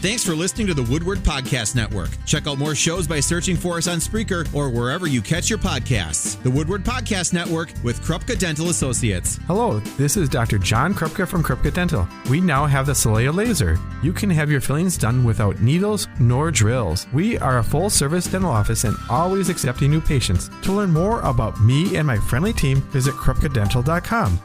Thanks for listening to the Woodward Podcast Network. Check out more shows by searching for us on Spreaker or wherever you catch your podcasts. The Woodward Podcast Network with Krupka Dental Associates. Hello, this is Dr. John Krupka from Krupka Dental. We now have the Soleil Laser. You can have your fillings done without needles nor drills. We are a full-service dental office and always accepting new patients. To learn more about me and my friendly team, visit krupkadental.com.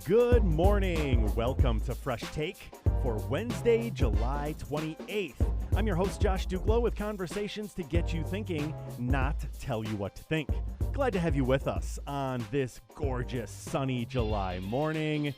Good morning. Welcome to Fresh Take for Wednesday, July 28th. I'm your host, Josh Duclo, with conversations to get you thinking, not tell you what to think. Glad to have you with us on this gorgeous, sunny July morning.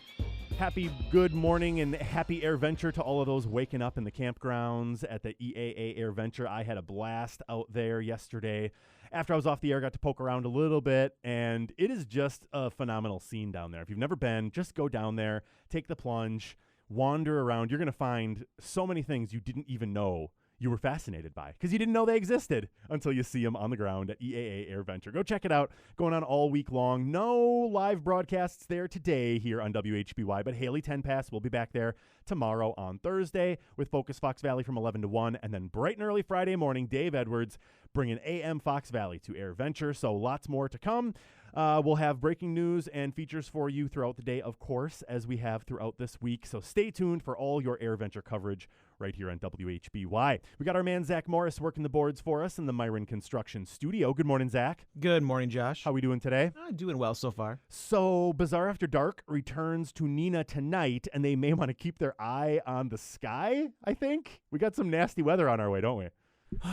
Happy good morning and happy AirVenture to all of those waking up in the campgrounds at the EAA AirVenture. I had a blast out there yesterday. After I was off the air, got to poke around a little bit, and it is just a phenomenal scene down there. If you've never been, just go down there, take the plunge, wander around. You're going to find so many things you didn't even know you were fascinated by because you didn't know they existed until you see them on the ground at EAA AirVenture. Go check it out. Going on all week long. No live broadcasts there today here on WHBY, but Haley 10 Pass will be back there tomorrow on Thursday with Focus Fox Valley from 11 to 1, and then bright and early Friday morning, Dave Edwards bringing AM Fox Valley to AirVenture. So lots more to come. We'll have breaking news and features for you throughout the day, of course, as we have throughout this week. So stay tuned for all your AirVenture coverage right here on WHBY. We got our man Zach Morris working the boards for us in the Myron Construction Studio. Good morning, Zach. Good morning, Josh. How we doing today? Doing well so far. So Bazaar After Dark returns to Neenah tonight, and they may want to keep their eye on the sky, I think. We got some nasty weather on our way, don't we?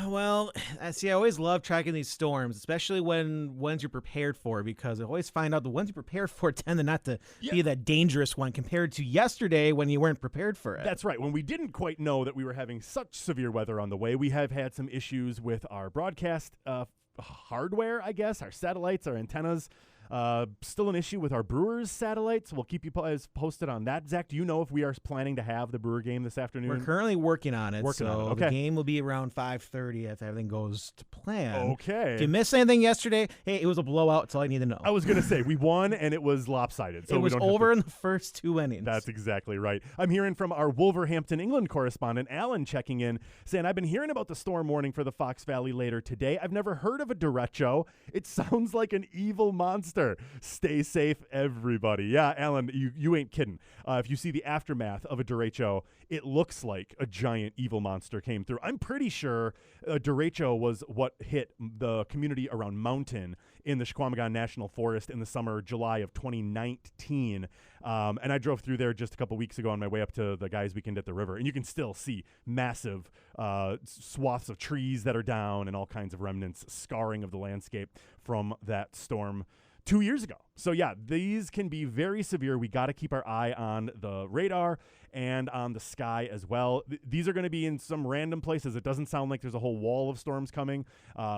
Well, I always love tracking these storms, especially when ones you're prepared for, because I always find out the ones you're prepared for tend to not to be that dangerous one compared to yesterday when you weren't prepared for it. That's right. When we didn't quite know that we were having such severe weather on the way, we have had some issues with our broadcast hardware, I guess, our satellites, our antennas. Still an issue with our Brewers satellites. We'll keep you posted on that. Zach, do you know if we are planning to have the Brewer game this afternoon? We're currently working on it. The game will be around 5:30 if everything goes to plan. Okay. If you missed anything yesterday, hey, it was a blowout. That's all I need to know. I was going to say, we won, and it was lopsided. So it was over in the first 2 innings. That's exactly right. I'm hearing from our Wolverhampton, England correspondent, Alan, checking in, saying, I've been hearing about the storm warning for the Fox Valley later today. I've never heard of a derecho. It sounds like an evil monster. Stay safe, everybody. Yeah, Alan, you ain't kidding. If you see the aftermath of a derecho, it looks like a giant evil monster came through. I'm pretty sure a derecho was what hit the community around Mountain in the Squamigan National Forest in the summer, July of 2019. And I drove through there just a couple weeks ago on my way up to the Guys Weekend at the river, and you can still see massive swaths of trees that are down and all kinds of remnants, scarring of the landscape from that storm 2 years ago. So yeah, these can be very severe. We got to keep our eye on the radar and on the sky as well. These are going to be in some random places. It doesn't sound like there's a whole wall of storms coming.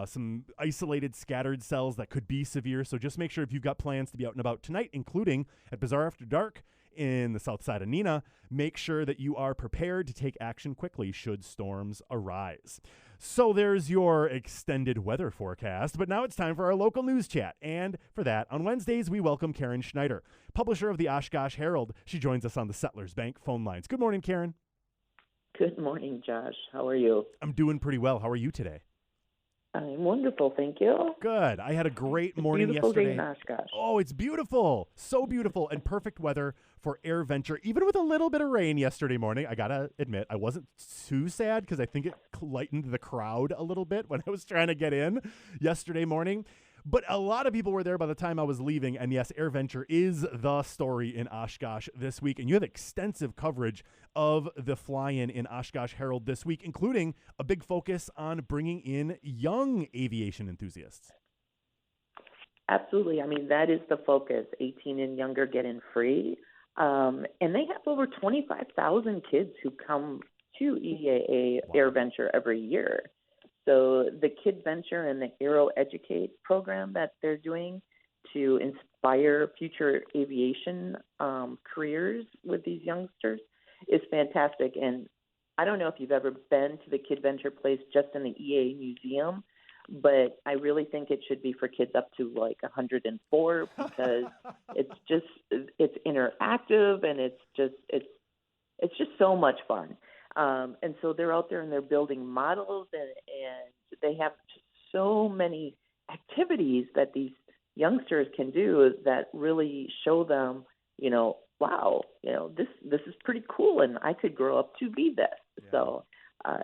Some isolated scattered cells that could be severe. So just make sure if you've got plans to be out and about tonight, including at Bazaar After Dark in the south side of Neenah, make sure that you are prepared to take action quickly should storms arise. So there's your extended weather forecast, but now it's time for our local news chat. And for that, on Wednesdays, we welcome Karen Schneider, publisher of the Oshkosh Herald. She joins us on the Settlers Bank phone lines. Good morning, Karen. Good morning, Josh. How are you? I'm doing pretty well. How are you today? I'm wonderful, thank you. Good. I had a great morning beautiful yesterday. Day in Oshkosh. Oh, it's beautiful. So beautiful and perfect weather for AirVenture, even with a little bit of rain yesterday morning. I got to admit, I wasn't too sad because I think it lightened the crowd a little bit when I was trying to get in yesterday morning. But a lot of people were there by the time I was leaving. And yes, AirVenture is the story in Oshkosh this week. And you have extensive coverage of the fly-in in Oshkosh Herald this week, including a big focus on bringing in young aviation enthusiasts. Absolutely. I mean, that is the focus. 18 and younger get in free. And they have over 25,000 kids who come to EAA AirVenture every year. So the Kid Venture and the Aero Educate program that they're doing to inspire future aviation careers with these youngsters is fantastic. And I don't know if you've ever been to the Kid Venture place just in the EA museum, but I really think it should be for kids up to like 104 because it's interactive and it's just so much fun. And so they're out there and they're building models and they have so many activities that these youngsters can do that really show them, wow, this is pretty cool and I could grow up to be this. Yeah. So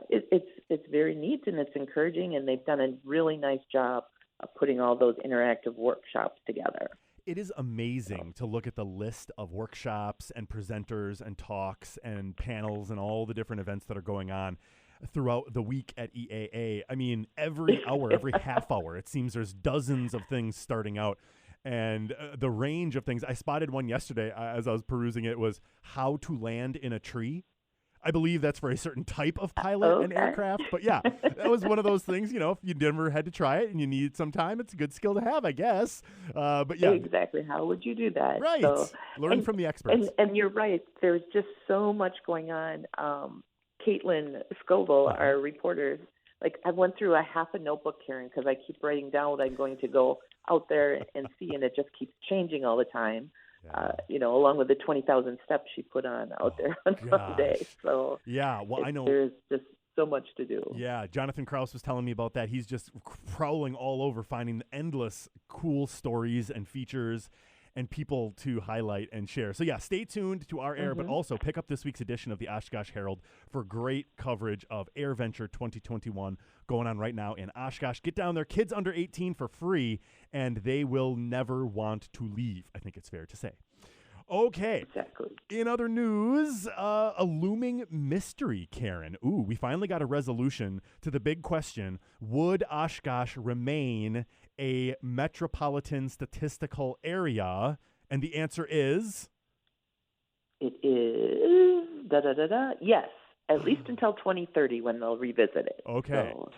it's very neat and it's encouraging, and they've done a really nice job of putting all those interactive workshops together. It is amazing to look at the list of workshops and presenters and talks and panels and all the different events that are going on throughout the week at EAA. I mean, every hour, every half hour, it seems there's dozens of things starting out. And the range of things, I spotted one yesterday as I was perusing it, was how to land in a tree. I believe that's for a certain type of pilot and aircraft. But yeah, that was one of those things, if you never had to try it and you need some time, it's a good skill to have, I guess. But yeah. Exactly. How would you do that? Right. So, learn from the experts. And you're right. There's just so much going on. Caitlin Scoville, our reporter, I went through a half a notebook, Karen, because I keep writing down what I'm going to go out there and see, and it just keeps changing all the time. Yeah. Along with the 20,000 steps she put on out there on Sunday. So yeah, well, I know there's just so much to do. Yeah, Jonathan Krause was telling me about that. He's just prowling all over, finding endless cool stories and features and people to highlight and share. So yeah, stay tuned to our air, but also pick up this week's edition of the Oshkosh Herald for great coverage of Air Venture 2021 going on right now in Oshkosh. Get down there, kids under 18 for free, and they will never want to leave, I think it's fair to say. Okay. Exactly. In other news, a looming mystery, Karen. Ooh, we finally got a resolution to the big question: would Oshkosh remain a metropolitan statistical area? And the answer is? It is yes, at least until 2030 when they'll revisit it. Okay. So,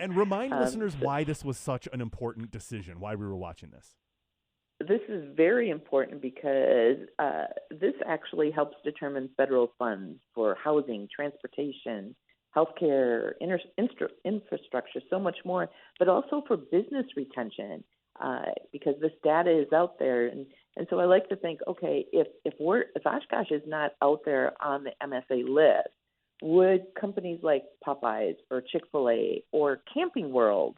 and remind listeners why this was such an important decision, why we were watching this. This is very important because this actually helps determine federal funds for housing, transportation, healthcare, infrastructure, so much more, but also for business retention, because this data is out there. And so I like to think, okay, if Oshkosh is not out there on the MSA list, would companies like Popeyes or Chick-fil-A or Camping World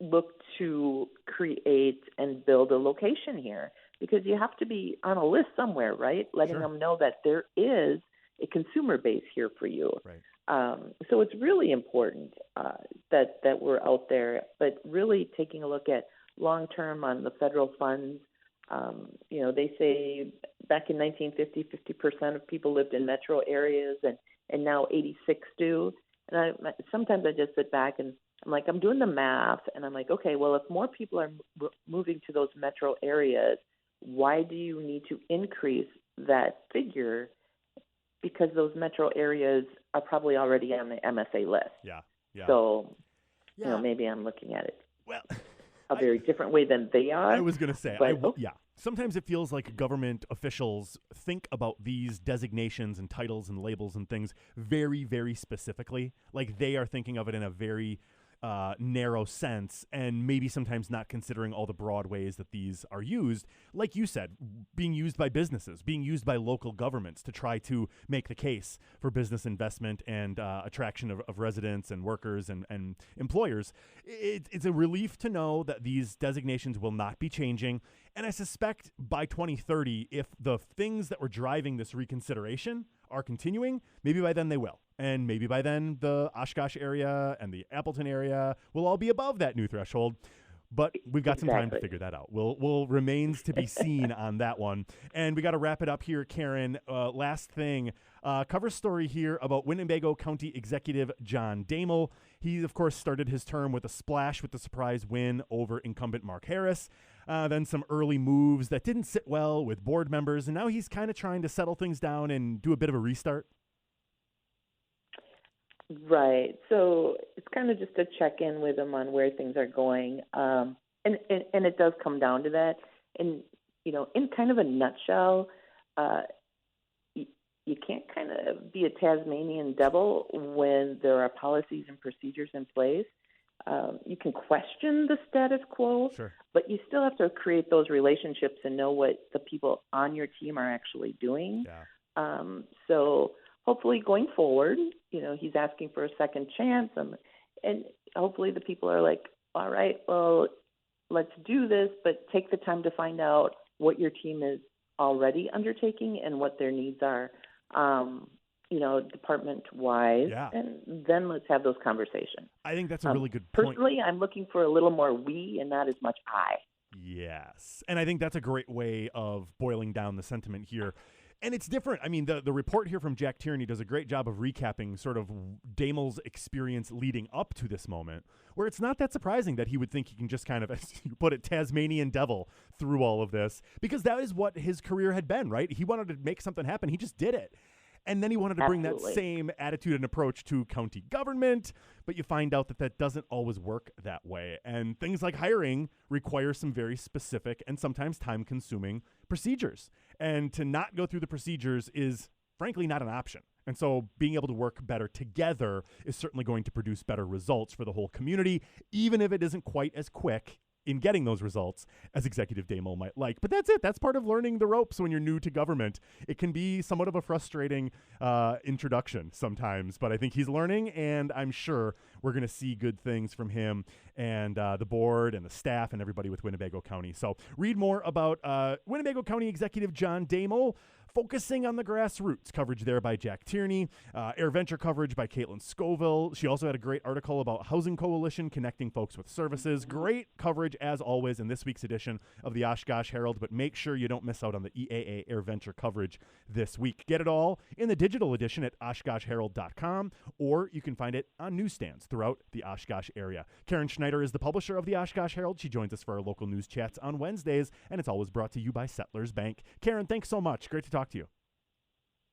look to create and build a location here? Because you have to be on a list somewhere, right? Letting them know that there is a consumer base here for you. Right. So it's really important that we're out there, but really taking a look at long-term on the federal funds. They say back in 1950, 50% of people lived in metro areas, and now 86 do. And sometimes I just sit back and I'm like, I'm doing the math, and I'm like, okay, well, if more people are moving to those metro areas, why do you need to increase that figure? Because those metro areas are probably already on the MSA list. Yeah. So, maybe I'm looking at it a very different way than they are. I was going to say, sometimes it feels like government officials think about these designations and titles and labels and things very, very specifically. Like they are thinking of it in a very narrow sense, and maybe sometimes not considering all the broad ways that these are used. Like you said, being used by businesses, being used by local governments to try to make the case for business investment and attraction of residents and workers and employers. It's a relief to know that these designations will not be changing. And I suspect by 2030, if the things that were driving this reconsideration are continuing, maybe by then they will. And maybe by then the Oshkosh area and the Appleton area will all be above that new threshold. But we've got some time to figure that out. We'll remains to be seen on that one. And we got to wrap it up here, Karen. Last thing, cover story here about Winnebago County Executive John Damel. He, of course, started his term with a splash with the surprise win over incumbent Mark Harris. Then some early moves that didn't sit well with board members. And now he's kind of trying to settle things down and do a bit of a restart. Right. So it's kind of just a check-in with them on where things are going. And it does come down to that. And, in kind of a nutshell, you can't kind of be a Tasmanian devil when there are policies and procedures in place. You can question the status quo, Sure. but you still have to create those relationships and know what the people on your team are actually doing. Yeah. So hopefully going forward, he's asking for a second chance, and hopefully the people are like, all right, well, let's do this, but take the time to find out what your team is already undertaking and what their needs are, department-wise, Yeah. and then let's have those conversations. I think that's a really good point. Personally, I'm looking for a little more we and not as much I. Yes. And I think that's a great way of boiling down the sentiment here. And it's different. I mean, the report here from Jack Tierney does a great job of recapping sort of Damel's experience leading up to this moment, where it's not that surprising that he would think he can just kind of, as you put it, Tasmanian devil through all of this, because that is what his career had been, right? He wanted to make something happen. He just did it. And then he wanted to bring that same attitude and approach to county government, but you find out that that doesn't always work that way. And things like hiring require some very specific and sometimes time-consuming procedures. And to not go through the procedures is, frankly, not an option. And so being able to work better together is certainly going to produce better results for the whole community, even if it isn't quite as quick in getting those results as Executive Damel might like. But that's it. That's part of learning the ropes when you're new to government. It can be somewhat of a frustrating introduction sometimes, but I think he's learning, and I'm sure we're going to see good things from him and the board and the staff and everybody with Winnebago County. So read more about Winnebago County Executive John Damel, focusing on the grassroots. Coverage there by Jack Tierney. Air Venture coverage by Caitlin Scoville. She also had a great article about Housing Coalition connecting folks with services. Great coverage, as always, in this week's edition of the Oshkosh Herald, but make sure you don't miss out on the EAA Air Venture coverage this week. Get it all in the digital edition at OshkoshHerald.com, or you can find it on newsstands throughout the Oshkosh area. Karen Schneider is the publisher of the Oshkosh Herald. She joins us for our local news chats on Wednesdays, and it's always brought to you by Settlers Bank. Karen, thanks so much. Great to talk to you.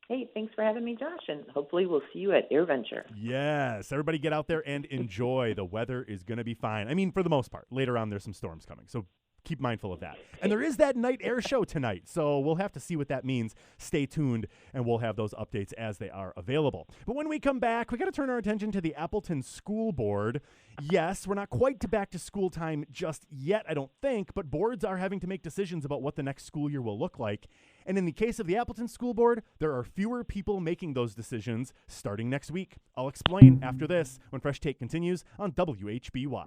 Hey, thanks for having me, Josh, and hopefully we'll see you at Air Venture. Yes, everybody get out there and enjoy. The weather is going to be fine. I mean, for the most part. Later on, there's some storms coming, so keep mindful of that. And there is that night air show tonight, so we'll have to see what that means. Stay tuned, and we'll have those updates as they are available. But when we come back, we got to turn our attention to the Appleton School Board. Yes, we're not quite to back to school time just yet, I don't think, but boards are having to make decisions about what the next school year will look like. And in the case of the Appleton School Board, there are fewer people making those decisions starting next week. I'll explain after this when Fresh Take continues on WHBY.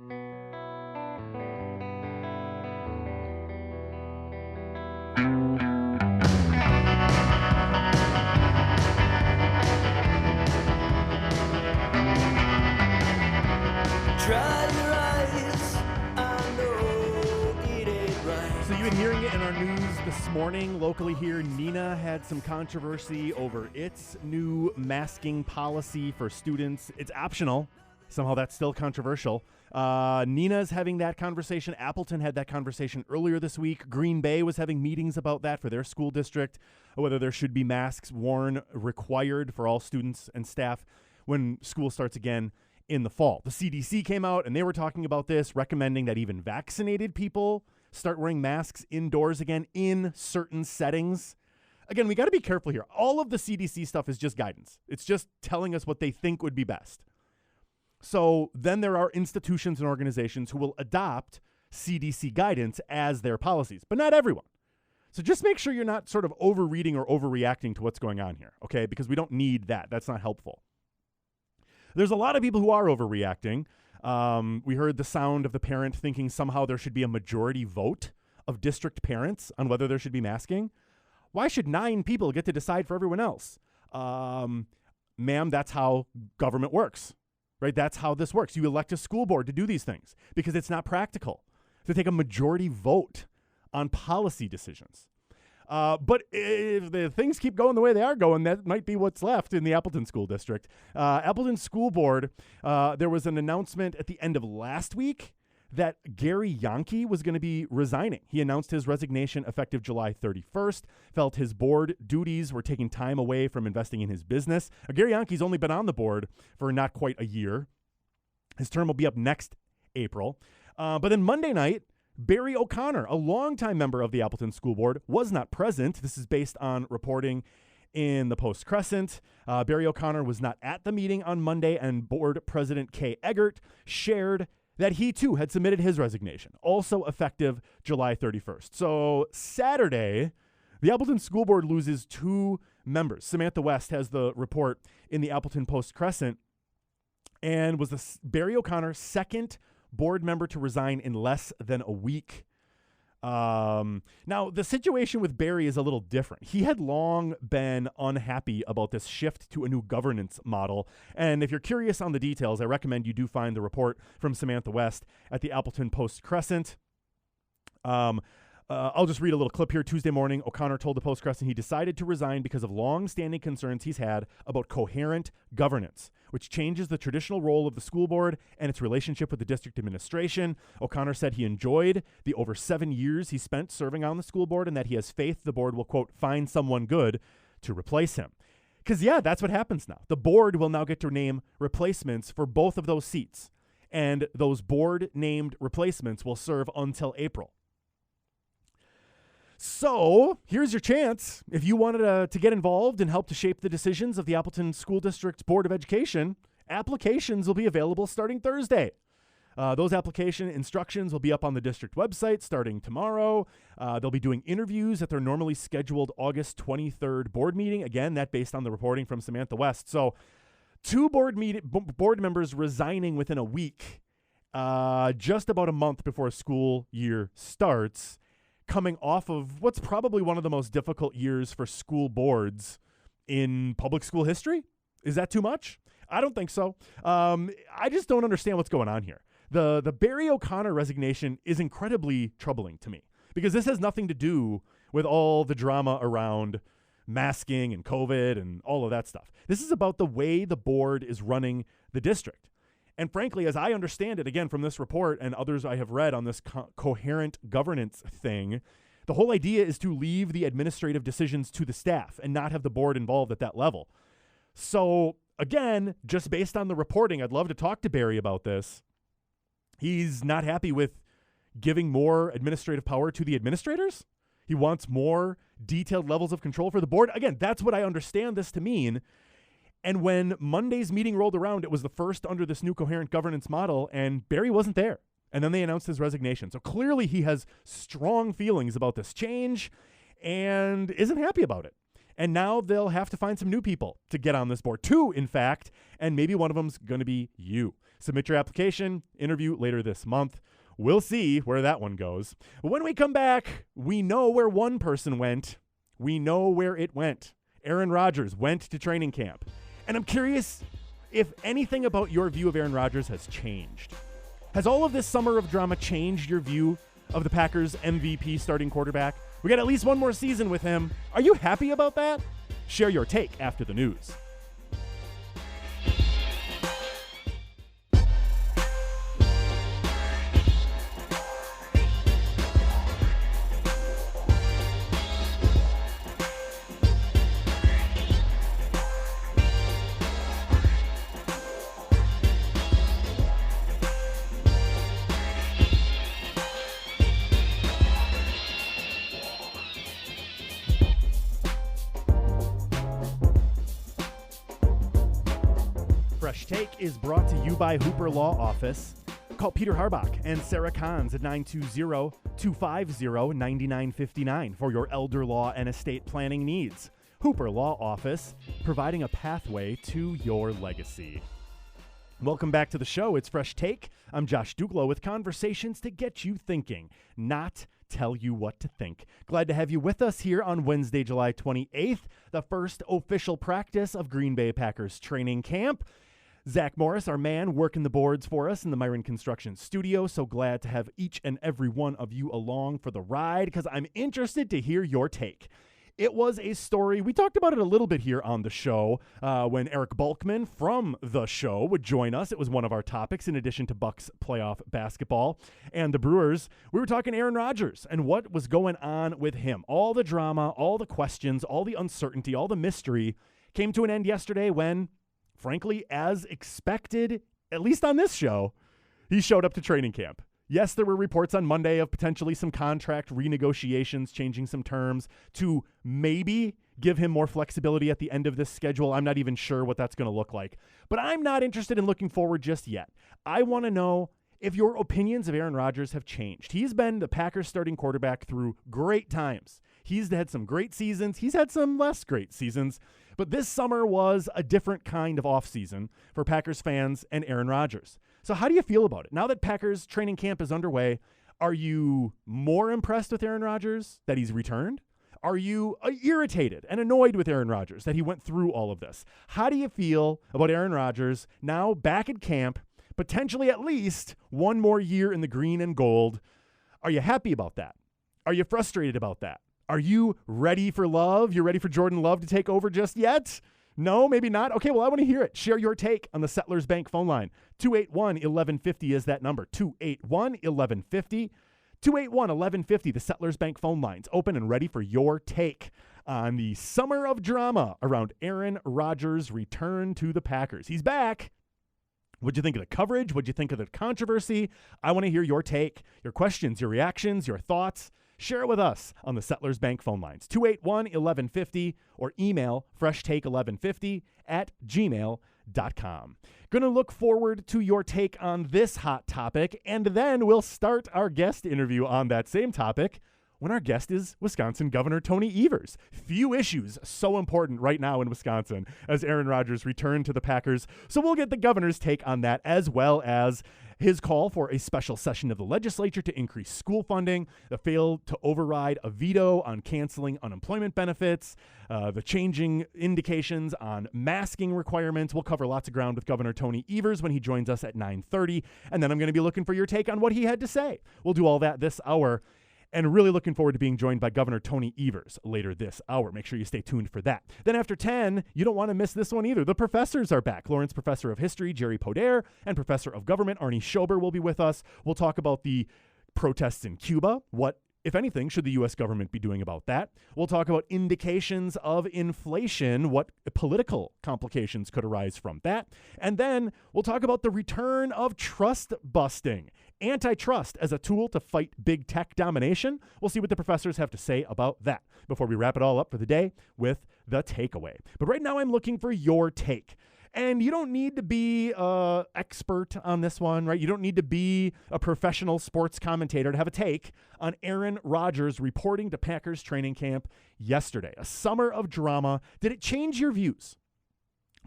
So you've been hearing it in our news this morning. Locally here, Neenah had some controversy over its new masking policy for students. It's optional. Somehow that's still controversial. Neenah's having that conversation. Appleton had that conversation earlier this week. Green Bay was having meetings about that for their school district, whether there should be masks worn required for all students and staff when school starts again in the fall. The CDC came out and they were talking about this, recommending that even vaccinated people start wearing masks indoors again in certain settings. Again, we got to be careful here. All of the CDC stuff is just guidance. It's just telling us what they think would be best. So then there are institutions and organizations who will adopt CDC guidance as their policies, but not everyone. So just make sure you're not sort of overreading or overreacting to what's going on here, okay? Because we don't need that. That's not helpful. There's a lot of people who are overreacting. We heard the sound of the parent thinking somehow there should be a majority vote of district parents on whether there should be masking. Why should 9 people get to decide for everyone else? Ma'am, that's how government works, right? That's how this works. You elect a school board to do these things because it's not practical to take a majority vote on policy decisions. But if the things keep going the way they are going, that might be what's left in the Appleton School District. Appleton School Board, there was an announcement at the end of last week that Gary Yankee was going to be resigning. He announced his resignation effective July 31st, felt his board duties were taking time away from investing in his business. Gary Yankee's only been on the board for not quite a year. His term will be up next April. But then Monday night, Barry O'Connor, a longtime member of the Appleton School Board, was not present. This is based on reporting in the Post-Crescent. Barry O'Connor was not at the meeting on Monday, and board president Kay Eggert shared that he too had submitted his resignation, also effective July 31st. So Saturday, the Appleton School Board loses 2 members. Samantha West has the report in the Appleton Post-Crescent and was Barry O'Connor's second board member to resign in less than a week. Now, the situation with Barry is a little different. He had long been unhappy about this shift to a new governance model. And if you're curious on the details, I recommend you do find the report from Samantha West at the Appleton Post-Crescent. I'll just read a little clip here. Tuesday morning, O'Connor told the Post-Crescent he decided to resign because of long-standing concerns he's had about coherent governance, which changes the traditional role of the school board and its relationship with the district administration. O'Connor said he enjoyed the over 7 years he spent serving on the school board and that he has faith the board will, quote, find someone good to replace him. Because, yeah, that's what happens now. The board will now get to name replacements for both of those seats, and those board-named replacements will serve until April. So here's your chance. If you wanted to get involved and help to shape the decisions of the Appleton School District's Board of Education, applications will be available starting Thursday. Those application instructions will be up on the district website starting tomorrow. They'll be doing interviews at their normally scheduled August 23rd board meeting. Again, that based on the reporting from Samantha West. So 2 board members resigning within a week, just about a month before school year starts, coming off of what's probably one of the most difficult years for school boards in public school history. Is that too much? I don't think so. I just don't understand what's going on here. The Barry O'Connor resignation is incredibly troubling to me because this has nothing to do with all the drama around masking and COVID and all of that stuff. This is about the way the board is running the district. And frankly, as I understand it, again, from this report and others I have read on this coherent governance thing, the whole idea is to leave the administrative decisions to the staff and not have the board involved at that level. So again, just based on the reporting, I'd love to talk to Barry about this. He's not happy with giving more administrative power to the administrators. He wants more detailed levels of control for the board. Again, that's what I understand this to mean. And when Monday's meeting rolled around, it was the first under this new coherent governance model, and Barry wasn't there. And then they announced his resignation. So clearly he has strong feelings about this change and isn't happy about it. And now they'll have to find some new people to get on this board. 2, in fact, and maybe one of them's going to be you. Submit your application, interview later this month. We'll see where that one goes. When we come back, we know where one person went. We know where it went. Aaron Rodgers went to training camp. And I'm curious if anything about your view of Aaron Rodgers has changed. Has all of this summer of drama changed your view of the Packers' MVP starting quarterback? We got at least one more season with him. Are you happy about that? Share your take after the news. Fresh Take is brought to you by Hooper Law Office. Call Peter Harbach and Sarah Kahns at 920-250-9959 for your elder law and estate planning needs. Hooper Law Office, providing a pathway to your legacy. Welcome back to the show. It's Fresh Take. I'm Josh Duglo with conversations to get you thinking, not tell you what to think. Glad to have you with us here on Wednesday, July 28th, the first official practice of Green Bay Packers training camp. Zach Morris, our man, working the boards for us in the Myron Construction Studio. So glad to have each and every one of you along for the ride because I'm interested to hear your take. It was a story. We talked about it a little bit here on the show when Eric Bulkman from the show would join us. It was one of our topics in addition to Bucks playoff basketball and the Brewers. We were talking Aaron Rodgers and what was going on with him. All the drama, all the questions, all the uncertainty, all the mystery came to an end yesterday when, frankly, as expected, at least on this show, he showed up to training camp. Yes, there were reports on Monday of potentially some contract renegotiations, changing some terms to maybe give him more flexibility at the end of this schedule. I'm not even sure what that's going to look like. But I'm not interested in looking forward just yet. I want to know if your opinions of Aaron Rodgers have changed. He's been the Packers starting quarterback through great times. He's had some great seasons. He's had some less great seasons. But this summer was a different kind of offseason for Packers fans and Aaron Rodgers. So how do you feel about it? Now that Packers training camp is underway, are you more impressed with Aaron Rodgers that he's returned? Are you irritated and annoyed with Aaron Rodgers that he went through all of this? How do you feel about Aaron Rodgers now back at camp, potentially at least one more year in the green and gold? Are you happy about that? Are you frustrated about that? Are you ready for Love? You're ready for Jordan Love to take over just yet? No, maybe not. Okay, well, I want to hear it. Share your take on the Settlers Bank phone line. 281-1150 is that number. 281-1150. 281-1150, the Settlers Bank phone line's open and ready for your take on the summer of drama around Aaron Rodgers' return to the Packers. He's back. What'd you think of the coverage? What'd you think of the controversy? I want to hear your take, your questions, your reactions, your thoughts. Share it with us on the Settlers Bank phone lines, 281-1150, or email freshtake1150@gmail.com. Going to look forward to your take on this hot topic, and then we'll start our guest interview on that same topic when our guest is Wisconsin Governor Tony Evers. Few issues so important right now in Wisconsin as Aaron Rodgers returned to the Packers, so we'll get the governor's take on that, as well as his call for a special session of the legislature to increase school funding, the failed to override a veto on canceling unemployment benefits, the changing indications on masking requirements. We'll cover lots of ground with Governor Tony Evers when he joins us at 9:30, and then I'm going to be looking for your take on what he had to say. We'll do all that this hour. And really looking forward to being joined by Governor Tony Evers later this hour. Make sure you stay tuned for that. Then after 10, you don't want to miss this one either. The professors are back. Lawrence Professor of History, Jerry Poder, and Professor of Government, Arnie Schober, will be with us. We'll talk about the protests in Cuba. What, if anything, should the U.S. government be doing about that? We'll talk about indications of inflation, what political complications could arise from that. And then we'll talk about the return of trust busting. Antitrust as a tool to fight big tech domination. We'll see what the professors have to say about that before we wrap it all up for the day with the takeaway. But right now I'm looking for your take. And you don't need to be an expert on this one, right? You don't need to be a professional sports commentator to have a take on Aaron Rodgers reporting to Packers training camp yesterday. A summer of drama. Did it change your views?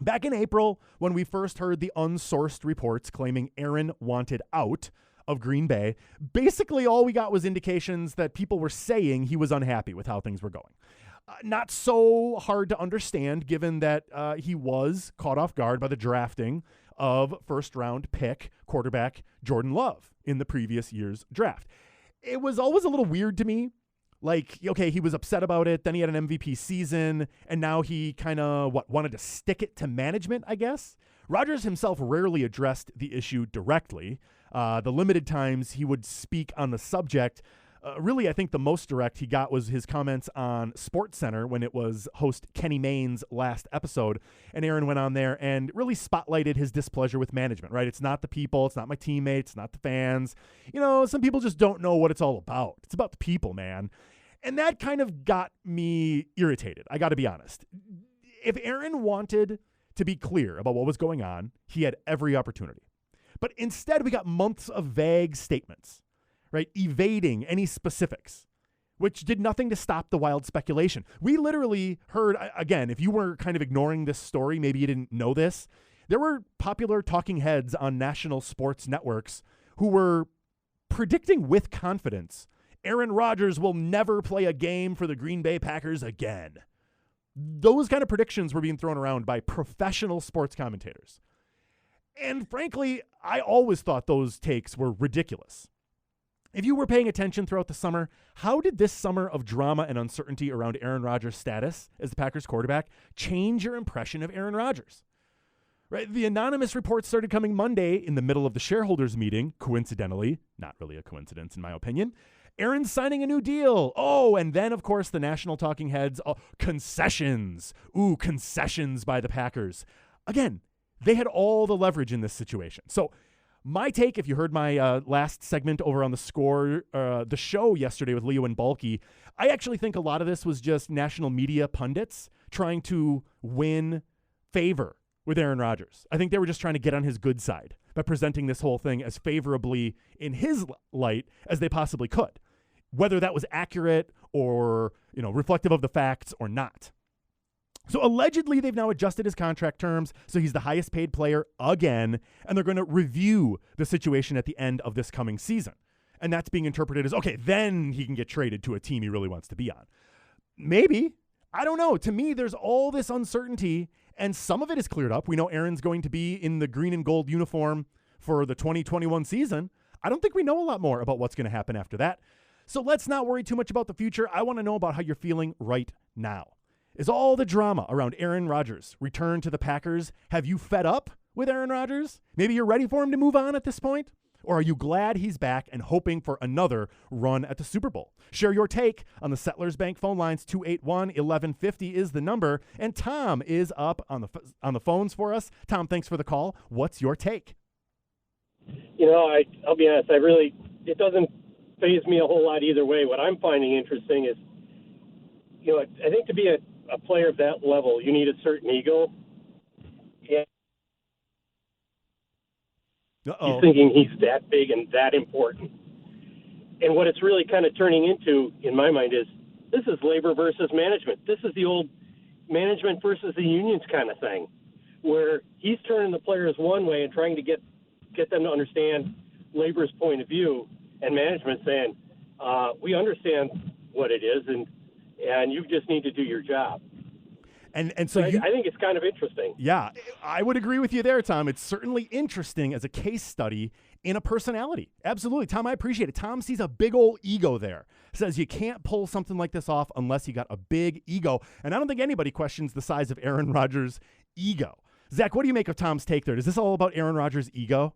Back in April, when we first heard the unsourced reports claiming Aaron wanted out of Green Bay, basically all we got was indications that people were saying he was unhappy with how things were going. Not so hard to understand, given that he was caught off guard by the drafting of first-round pick quarterback Jordan Love in the previous year's draft. It was always a little weird to me. Like, okay, he was upset about it, then he had an MVP season, and now he kind of, wanted to stick it to management, I guess? Rodgers himself rarely addressed the issue directly. The limited times he would speak on the subject, really, I think the most direct he got was his comments on SportsCenter when it was host Kenny Mayne's last episode. And Aaron went on there and really spotlighted his displeasure with management, right? It's not the people. It's not my teammates. It's not the fans. You know, some people just don't know what it's all about. It's about the people, man. And that kind of got me irritated. I got to be honest. If Aaron wanted to be clear about what was going on, he had every opportunity. But instead, we got months of vague statements, right? Evading any specifics, which did nothing to stop the wild speculation. We literally heard, again, if you were kind of ignoring this story, maybe you didn't know this, there were popular talking heads on national sports networks who were predicting with confidence Aaron Rodgers will never play a game for the Green Bay Packers again. Those kind of predictions were being thrown around by professional sports commentators. And frankly, I always thought those takes were ridiculous. If you were paying attention throughout the summer, how did this summer of drama and uncertainty around Aaron Rodgers' status as the Packers quarterback change your impression of Aaron Rodgers? Right, the anonymous reports started coming Monday in the middle of the shareholders meeting, coincidentally, not really a coincidence in my opinion. Aaron's signing a new deal. Oh, and then, of course, the national talking heads, concessions. Ooh, concessions by the Packers. Again, they had all the leverage in this situation. So my take, if you heard my last segment over on the Score, the show yesterday with Leo and Balky, I actually think a lot of this was just national media pundits trying to win favor with Aaron Rodgers. I think they were just trying to get on his good side by presenting this whole thing as favorably in his light as they possibly could, whether that was accurate or, reflective of the facts or not. So allegedly, they've now adjusted his contract terms, so he's the highest paid player again, and they're going to review the situation at the end of this coming season. And that's being interpreted as, okay, then he can get traded to a team he really wants to be on. Maybe. I don't know. To me, there's all this uncertainty, and some of it is cleared up. We know Aaron's going to be in the green and gold uniform for the 2021 season. I don't think we know a lot more about what's going to happen after that. So let's not worry too much about the future. I want to know about how you're feeling right now. Is all the drama around Aaron Rodgers' return to the Packers, have you fed up with Aaron Rodgers? Maybe you're ready for him to move on at this point? Or are you glad he's back and hoping for another run at the Super Bowl? Share your take on the Settlers Bank phone lines. 281-1150 is the number. And Tom is up on the phones for us. Tom, thanks for the call. What's your take? I'll be honest. It doesn't faze me a whole lot either way. What I'm finding interesting is, I think to be a player of that level, you need a certain ego. Yeah. He's thinking he's that big and that important. And what it's really kind of turning into, in my mind, is this is labor versus management. This is the old management versus the unions kind of thing, where he's turning the players one way and trying to get them to understand labor's point of view, and management saying, we understand what it is, and you just need to do your job. And so I think it's kind of interesting. Yeah, I would agree with you there, Tom. It's certainly interesting as a case study in a personality. Absolutely. Tom, I appreciate it. Tom sees a big old ego there. Says you can't pull something like this off unless you got a big ego. And I don't think anybody questions the size of Aaron Rodgers' ego. Zach, what do you make of Tom's take there? Is this all about Aaron Rodgers' ego?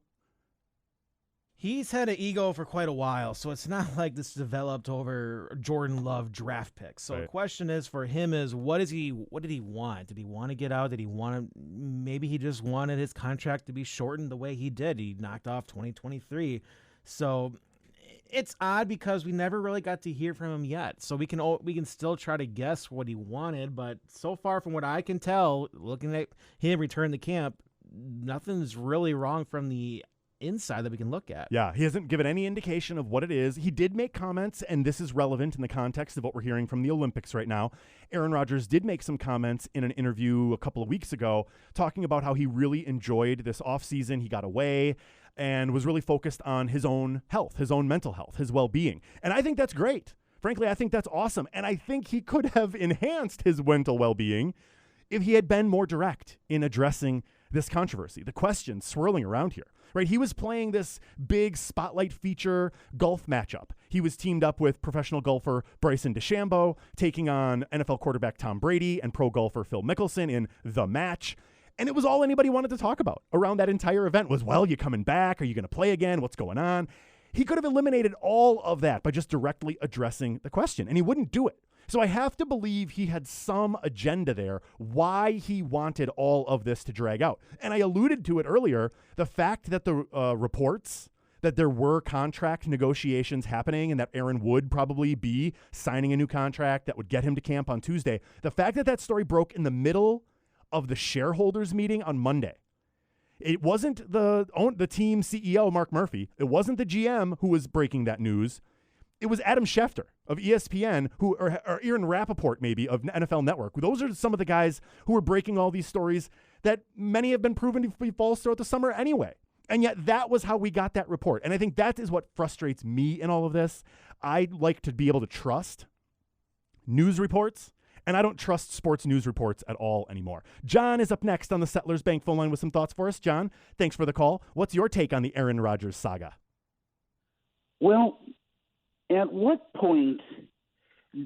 He's had an ego for quite a while, so it's not like this developed over Jordan Love draft picks. So The question is for him is, what did he want? Did he want to get out? Maybe he just wanted his contract to be shortened the way he did. He knocked off 2023. So it's odd because we never really got to hear from him yet. So we can still try to guess what he wanted, but so far from what I can tell, looking at him return to camp, nothing's really wrong from the inside that we can look at. Yeah, he hasn't given any indication of what it is. He did make comments, and this is relevant in the context of what we're hearing from the Olympics right now. Aaron Rodgers did make some comments in an interview a couple of weeks ago talking about how he really enjoyed this offseason. He got away and was really focused on his own health, his own mental health, his well-being. And I think that's great. Frankly, I think that's awesome. And I think he could have enhanced his mental well-being if he had been more direct in addressing this controversy, the questions swirling around here. Right, he was playing this big spotlight feature golf matchup. He was teamed up with professional golfer Bryson DeChambeau, taking on NFL quarterback Tom Brady and pro golfer Phil Mickelson in The Match. And it was all anybody wanted to talk about around that entire event was, well, you coming back? Are you going to play again? What's going on? He could have eliminated all of that by just directly addressing the question, and he wouldn't do it. So I have to believe he had some agenda there, why he wanted all of this to drag out. And I alluded to it earlier, the fact that the reports that there were contract negotiations happening and that Aaron would probably be signing a new contract that would get him to camp on Tuesday, the fact that story broke in the middle of the shareholders meeting on Monday. It wasn't the team CEO, Mark Murphy. It wasn't the GM who was breaking that news. It was Adam Schefter of ESPN, or Aaron Rappaport, maybe, of NFL Network. Those are some of the guys who were breaking all these stories that many have been proven to be false throughout the summer anyway. And yet that was how we got that report. And I think that is what frustrates me in all of this. I like to be able to trust news reports, and I don't trust sports news reports at all anymore. John is up next on the Settlers Bank phone line with some thoughts for us. John, thanks for the call. What's your take on the Aaron Rodgers saga? Well, at what point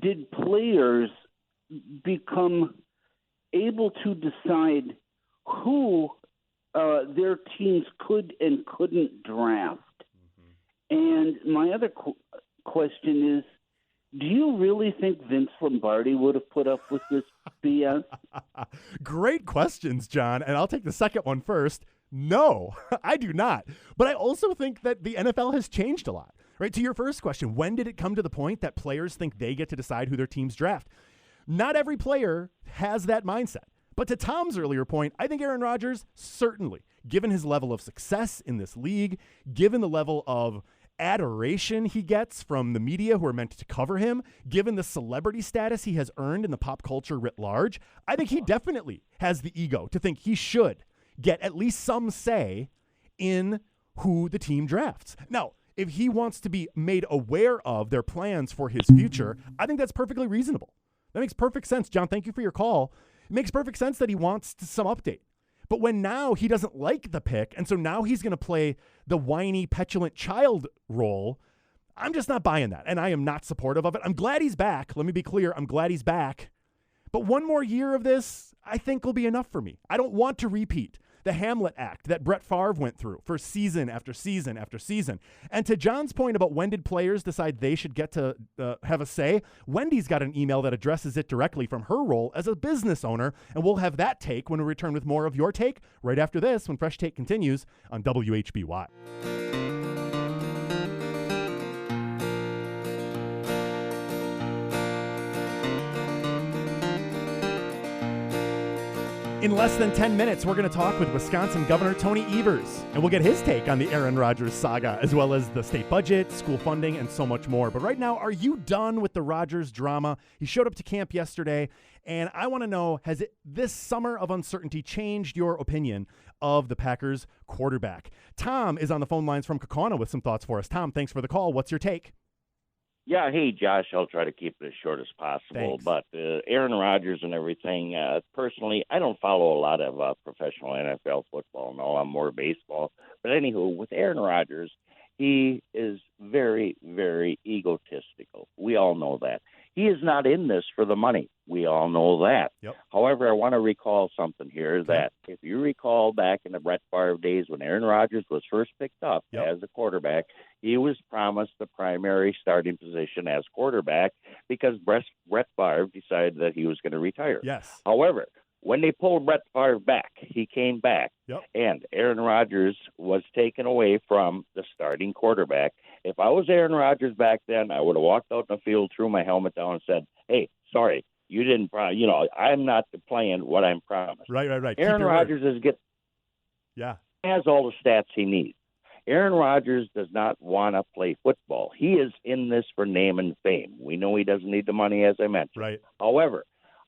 did players become able to decide who their teams could and couldn't draft? And my other question is, do you really think Vince Lombardi would have put up with this BS? Great questions, John. And I'll take the second one first. No, I do not. But I also think that the NFL has changed a lot. Right? To your first question, when did it come to the point that players think they get to decide who their teams draft? Not every player has that mindset. But to Tom's earlier point, I think Aaron Rodgers, certainly, given his level of success in this league, given the level of adoration he gets from the media who are meant to cover him, given the celebrity status he has earned in the pop culture writ large, I think he definitely has the ego to think he should get at least some say in who the team drafts. Now, if he wants to be made aware of their plans for his future, I think that's perfectly reasonable. That makes perfect sense. John, thank you for your call. It makes perfect sense that he wants some update. But when now he doesn't like the pick, and so now he's going to play the whiny, petulant child role, I'm just not buying that, and I am not supportive of it. I'm glad he's back. Let me be clear. I'm glad he's back. But one more year of this, I think, will be enough for me. I don't want to repeat the Hamlet act that Brett Favre went through for season after season after season. And to John's point about when did players decide they should get to have a say, Wendy's got an email that addresses it directly from her role as a business owner, and we'll have that take when we return with more of your take right after this when Fresh Take continues on WHBY. In less than 10 minutes, we're going to talk with Wisconsin Governor Tony Evers, and we'll get his take on the Aaron Rodgers saga, as well as the state budget, school funding, and so much more. But right now, are you done with the Rodgers drama? He showed up to camp yesterday, and I want to know, has this summer of uncertainty changed your opinion of the Packers quarterback? Tom is on the phone lines from Kaukauna with some thoughts for us. Tom, thanks for the call. What's your take? Yeah, hey, Josh, I'll try to keep it as short as possible. Thanks. But Aaron Rodgers and everything, personally, I don't follow a lot of professional NFL football. No, I'm more baseball. But anywho, with Aaron Rodgers, he is very, very egotistical. We all know that. He is not in this for the money. We all know that. Yep. However, I want to recall something here that if you recall back in the Brett Favre days when Aaron Rodgers was first picked up as a quarterback, he was promised the primary starting position as quarterback because Brett Favre decided that he was going to retire. Yes. However, when they pulled Brett Favre back, he came back, and Aaron Rodgers was taken away from the starting quarterback. If I was Aaron Rodgers back then, I would have walked out in the field, threw my helmet down, and said, hey, sorry, you didn't I'm not playing what I'm promised. Right. Aaron Rodgers has all the stats he needs. Aaron Rodgers does not want to play football. He is in this for name and fame. We know he doesn't need the money, as I mentioned. Right. However,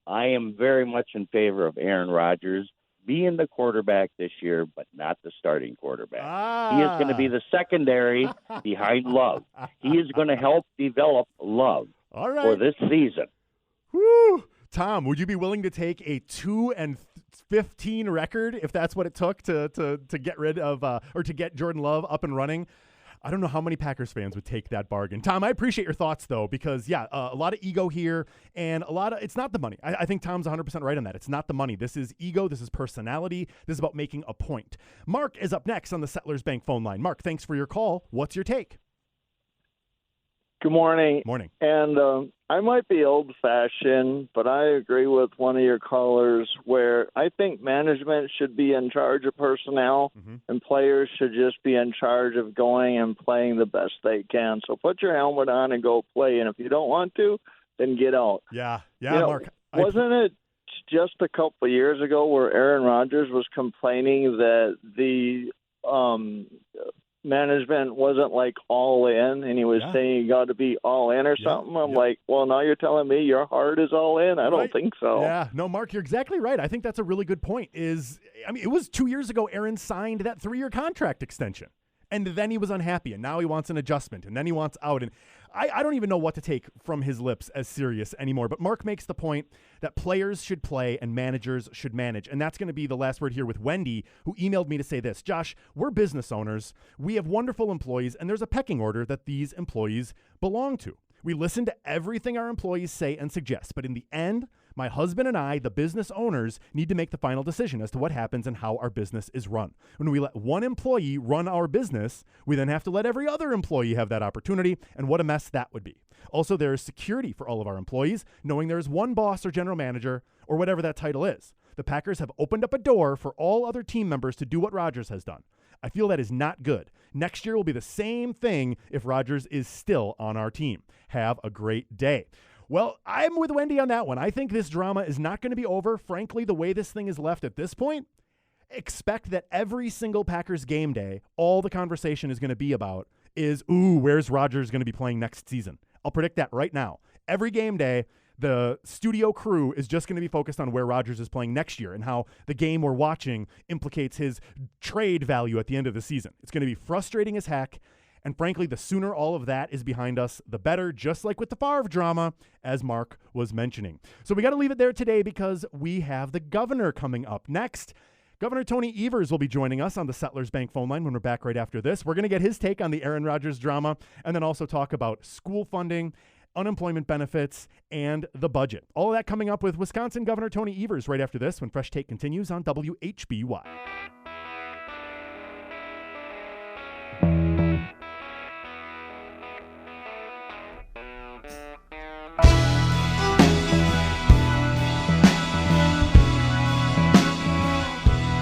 I am very much in favor of Aaron Rodgers being the quarterback this year, but not the starting quarterback. He is going to be the secondary behind Love. He is going to help develop Love for this season. Woo! Tom, would you be willing to take a 2-15 record if that's what it took to get rid of or to get Jordan Love up and running? I don't know how many Packers fans would take that bargain. Tom, I appreciate your thoughts, though, because, a lot of ego here and it's not the money. I think Tom's 100% right on that. It's not the money. This is ego. This is personality. This is about making a point. Mark is up next on the Settlers Bank phone line. Mark, thanks for your call. What's your take? Good morning. Morning. And I might be old-fashioned, but I agree with one of your callers where I think management should be in charge of personnel and players should just be in charge of going and playing the best they can. So put your helmet on and go play, and if you don't want to, then get out. Yeah, Mark. Wasn't it just a couple of years ago where Aaron Rodgers was complaining that the management wasn't like all in, and he was saying you got to be all in or something? I'm like, well, now you're telling me your heart is all in? I don't think so. Yeah, no, Mark, you're exactly right. I think that's a really good point. It was 2 years ago Aaron signed that 3-year contract extension. And then he was unhappy, and now he wants an adjustment, and then he wants out. And I don't even know what to take from his lips as serious anymore. But Mark makes the point that players should play and managers should manage. And that's going to be the last word here with Wendy, who emailed me to say this. Josh, we're business owners. We have wonderful employees, and there's a pecking order that these employees belong to. We listen to everything our employees say and suggest. But in the end, my husband and I, the business owners, need to make the final decision as to what happens and how our business is run. When we let one employee run our business, we then have to let every other employee have that opportunity, and what a mess that would be. Also, there is security for all of our employees, knowing there is one boss or general manager or whatever that title is. The Packers have opened up a door for all other team members to do what Rodgers has done. I feel that is not good. Next year will be the same thing if Rodgers is still on our team. Have a great day. Well, I'm with Wendy on that one. I think this drama is not going to be over. Frankly, the way this thing is left at this point, expect that every single Packers game day, all the conversation is going to be about is, where's Rodgers going to be playing next season? I'll predict that right now. Every game day, the studio crew is just going to be focused on where Rodgers is playing next year and how the game we're watching implicates his trade value at the end of the season. It's going to be frustrating as heck. And frankly, the sooner all of that is behind us, the better, just like with the Favre drama, as Mark was mentioning. So we got to leave it there today because we have the governor coming up next. Governor Tony Evers will be joining us on the Settlers Bank phone line when we're back right after this. We're going to get his take on the Aaron Rodgers drama and then also talk about school funding, unemployment benefits, and the budget. All of that coming up with Wisconsin Governor Tony Evers right after this when Fresh Take continues on WHBY.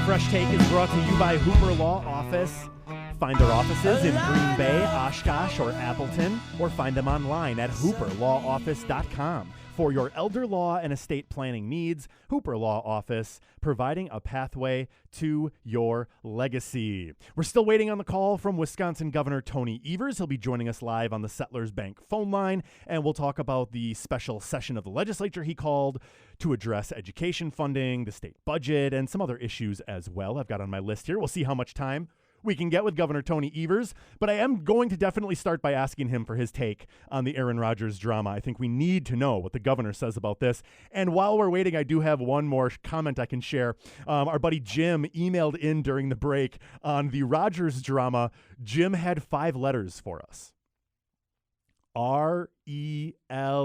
Fresh Take is brought to you by Hooper Law Office. Find their offices in Green Bay, Oshkosh, or Appleton, or find them online at hooperlawoffice.com. For your elder law and estate planning needs, Hooper Law Office, providing a pathway to your legacy. We're still waiting on the call from Wisconsin Governor Tony Evers. He'll be joining us live on the Settlers Bank phone line, and we'll talk about the special session of the legislature he called to address education funding, the state budget, and some other issues as well. I've got on my list here. We'll see how much time we can get with Governor Tony Evers, but I am going to definitely start by asking him for his take on the Aaron Rodgers drama. I think we need to know what the governor says about this. And while we're waiting, I do have one more comment I can share. Our buddy Jim emailed in during the break on the Rodgers drama. Jim had 5 letters for us. RELAX.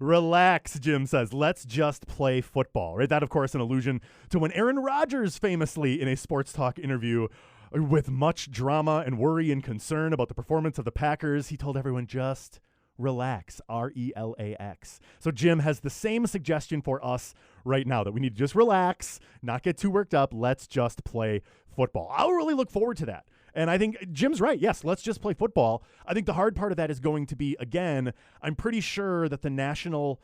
Relax, Jim says. Let's just play football. Right? That, of course, an allusion to when Aaron Rodgers famously in a sports talk interview with much drama and worry and concern about the performance of the Packers, he told everyone just relax, RELAX. So Jim has the same suggestion for us right now, that we need to just relax, not get too worked up. Let's just play football. I'll really look forward to that. And I think Jim's right. Yes, let's just play football. I think the hard part of that is going to be, again, I'm pretty sure that the national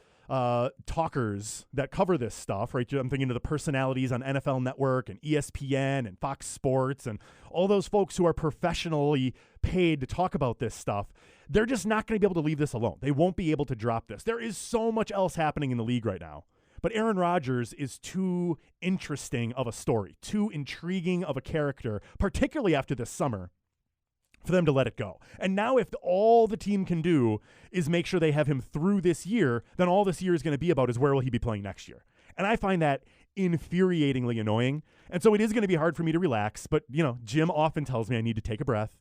talkers that cover this stuff, right? I'm thinking of the personalities on NFL Network and ESPN and Fox Sports and all those folks who are professionally paid to talk about this stuff. They're just not going to be able to leave this alone. They won't be able to drop this. There is so much else happening in the league right now. But Aaron Rodgers is too interesting of a story, too intriguing of a character, particularly after this summer, for them to let it go. And now if all the team can do is make sure they have him through this year, then all this year is going to be about is where will he be playing next year. And I find that infuriatingly annoying. And so it is going to be hard for me to relax. But, Jim often tells me I need to take a breath,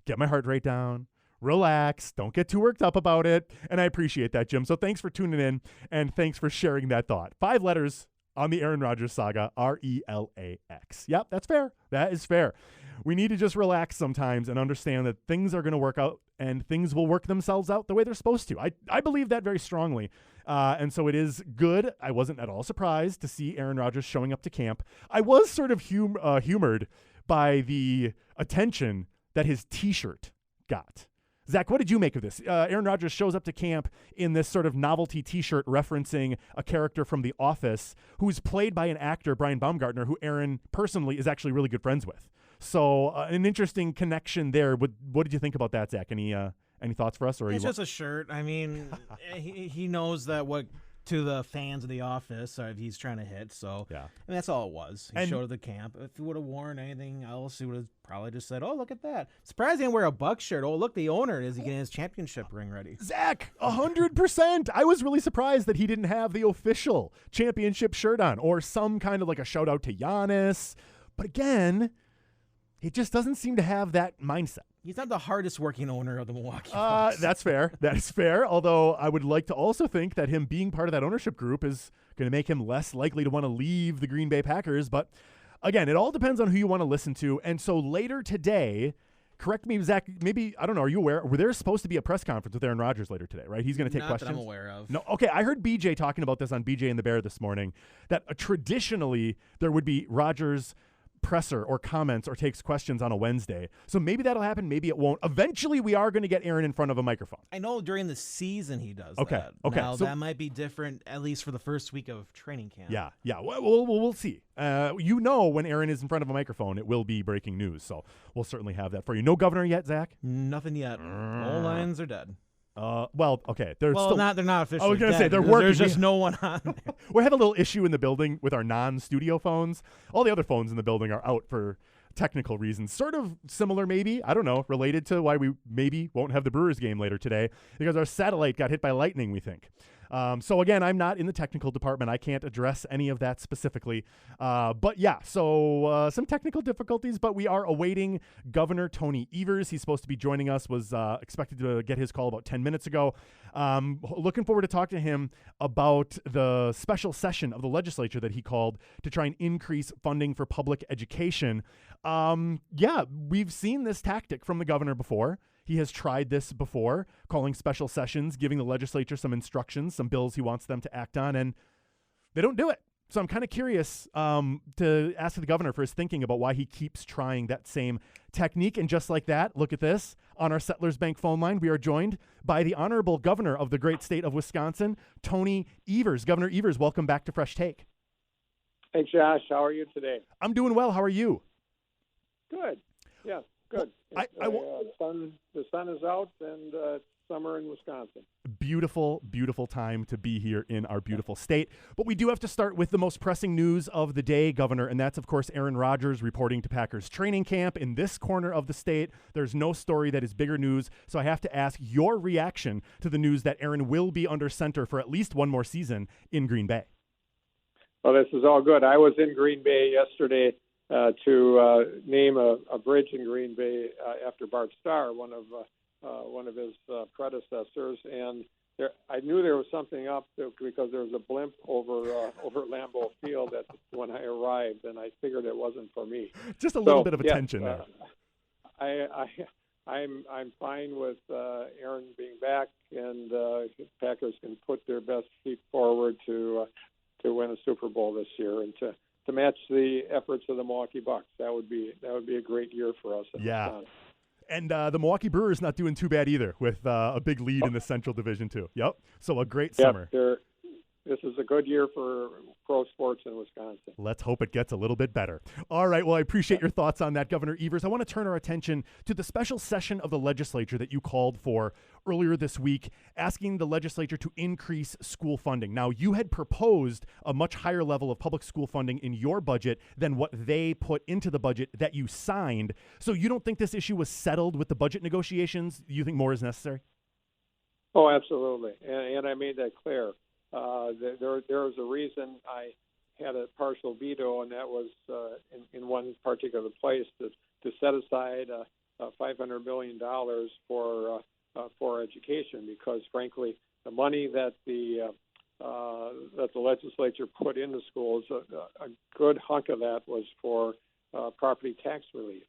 get my heart rate down, relax, don't get too worked up about it. And I appreciate that, Jim. So thanks for tuning in, and thanks for sharing that thought. 5 letters on the Aaron Rodgers saga, RELAX. Yep, that's fair. That is fair. We need to just relax sometimes and understand that things are going to work out and things will work themselves out the way they're supposed to. I believe that very strongly. And so it is good. I wasn't at all surprised to see Aaron Rodgers showing up to camp. I was sort of humored by the attention that his T-shirt got. Zach, what did you make of this? Aaron Rodgers shows up to camp in this sort of novelty T-shirt referencing a character from The Office who's played by an actor, Brian Baumgartner, who Aaron personally is actually really good friends with. So an interesting connection there. What did you think about that, Zach? Any thoughts for us? Or it's just a shirt. I mean, he knows that what to the fans of the office he's trying to hit. So yeah. I mean, that's all it was. He showed at the camp. If he would have worn anything else, he would have probably just said, "Oh, look at that! Surprised he didn't wear a Buck shirt. Oh, look, the owner is he getting his championship ring ready?" Zach, 100%. I was really surprised that he didn't have the official championship shirt on or some kind of like a shout out to Giannis. But again, he just doesn't seem to have that mindset. He's not the hardest working owner of the Milwaukee Bucks. That's fair. That is fair. Although I would like to also think that him being part of that ownership group is going to make him less likely to want to leave the Green Bay Packers. But again, it all depends on who you want to listen to. And so later today, correct me, Zach, maybe, I don't know, are you aware? Were there supposed to be a press conference with Aaron Rodgers later today, right? He's going to take questions. Not that I'm aware of. No, okay. I heard BJ talking about this on BJ and the Bear this morning, that traditionally there would be Rodgers presser or comments or takes questions on a Wednesday. So maybe that'll happen. Maybe it won't. Eventually, we are going to get Aaron in front of a microphone. I know during the season he does Okay. that. Okay. Now, So that might be different, at least for the first week of training camp. Yeah. We'll see. When Aaron is in front of a microphone, it will be breaking news. So we'll certainly have that for you. No governor yet, Zach? Nothing yet. All lines are dead. Okay. They're not officially I was going to dead. say, they're working. There's just no one on there. We have a little issue in the building with our non-studio phones. All the other phones in the building are out for technical reasons, sort of similar maybe, I don't know, related to why we maybe won't have the Brewers game later today, because our satellite got hit by lightning, we think. So again, I'm not in the technical department. I can't address any of that specifically. But yeah, so some technical difficulties, but we are awaiting Governor Tony Evers. He's supposed to be joining us, was expected to get his call about 10 minutes ago. Looking forward to talk to him about the special session of the legislature that he called to try and increase funding for public education. We've seen this tactic from the governor before. He has tried this before, calling special sessions, giving the legislature some instructions, some bills he wants them to act on, and they don't do it. So I'm kind of curious to ask the governor for his thinking about why he keeps trying that same technique. And just like that, look at this. On our Settlers Bank phone line, we are joined by the Honorable Governor of the great state of Wisconsin, Tony Evers. Governor Evers, welcome back to Fresh Take. Hey, Josh. How are you today? I'm doing well. How are you? Good. Yeah, good. The sun is out, and it's summer in Wisconsin. Beautiful, beautiful time to be here in our beautiful state. But we do have to start with the most pressing news of the day, Governor, and that's, of course, Aaron Rodgers reporting to Packers training camp in this corner of the state. There's no story that is bigger news, so I have to ask your reaction to the news that Aaron will be under center for at least one more season in Green Bay. Well, this is all good. I was in Green Bay yesterday to name a bridge in Green Bay after Bart Starr, one of his predecessors, and I knew there was something up because there was a blimp over Lambeau Field when I arrived, and I figured it wasn't for me. Just a little bit of attention there. I'm fine with Aaron being back, and Packers can put their best feet forward to win a Super Bowl this year and to match the efforts of the Milwaukee Bucks. That would be a great year for us. Yeah. And the Milwaukee Brewers not doing too bad either, with a big lead in the Central Division too. Yep. So a great summer. This is a good year for pro sports in Wisconsin. Let's hope it gets a little bit better. All right. Well, I appreciate your thoughts on that, Governor Evers. I want to turn our attention to the special session of the legislature that you called for earlier this week, asking the legislature to increase school funding. Now, you had proposed a much higher level of public school funding in your budget than what they put into the budget that you signed. So you don't think this issue was settled with the budget negotiations? You think more is necessary? Oh, absolutely. And I made that clear. There was a reason I had a partial veto, and that was in one particular place to set aside $500 million for education, because frankly, the money that the legislature put into schools, a good hunk of that was for property tax relief.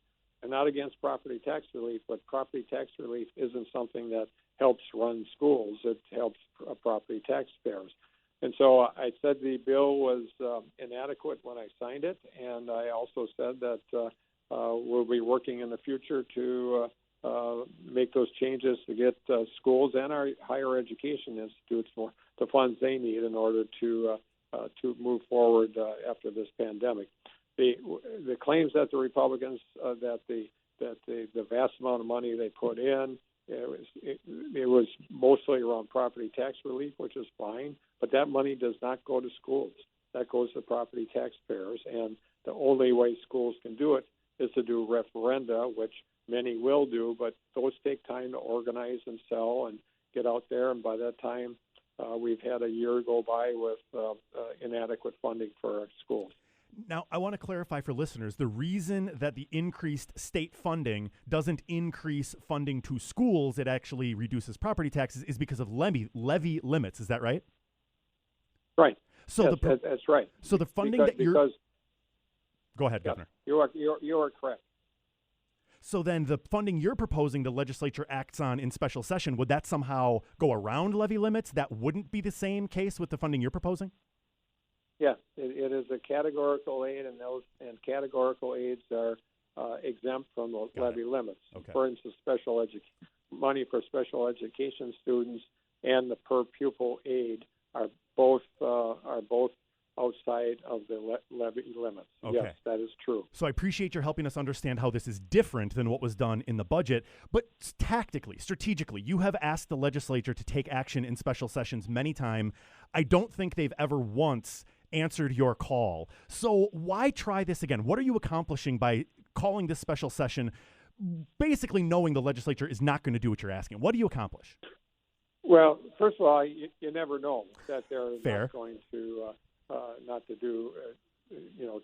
I'm not against property tax relief, but property tax relief isn't something that helps run schools. It helps property taxpayers. And so I said the bill was inadequate when I signed it, and I also said that we'll be working in the future to make those changes to get schools and our higher education institutes more the funds they need in order to move forward after this pandemic. The claims that the Republicans that the vast amount of money they put in it was mostly around property tax relief, which is fine, but that money does not go to schools. That goes to property taxpayers, and the only way schools can do it is to do referenda, which many will do, but those take time to organize and sell and get out there, and by that time, we've had a year go by with inadequate funding for our schools. Now, I want to clarify for listeners, the reason that the increased state funding doesn't increase funding to schools, it actually reduces property taxes, is because of levy limits. Is that right? Right. So yes, that's right. So the funding Go ahead, Governor. You are correct. So then the funding you're proposing the legislature acts on in special session, would that somehow go around levy limits? That wouldn't be the same case with the funding you're proposing? Yes, it is a categorical aid, and categorical aids are exempt from the levy limits. Okay. For instance, money for special education students and the per pupil aid are both outside of the levy limits. Okay. Yes, that is true. So I appreciate your helping us understand how this is different than what was done in the budget. But tactically, strategically, you have asked the legislature to take action in special sessions many times. I don't think they've ever once answered your call. So why try this again? What are you accomplishing by calling this special session, basically knowing the legislature is not going to do what you're asking? What do you accomplish? Well, first of all, you never know that they're Fair. not going to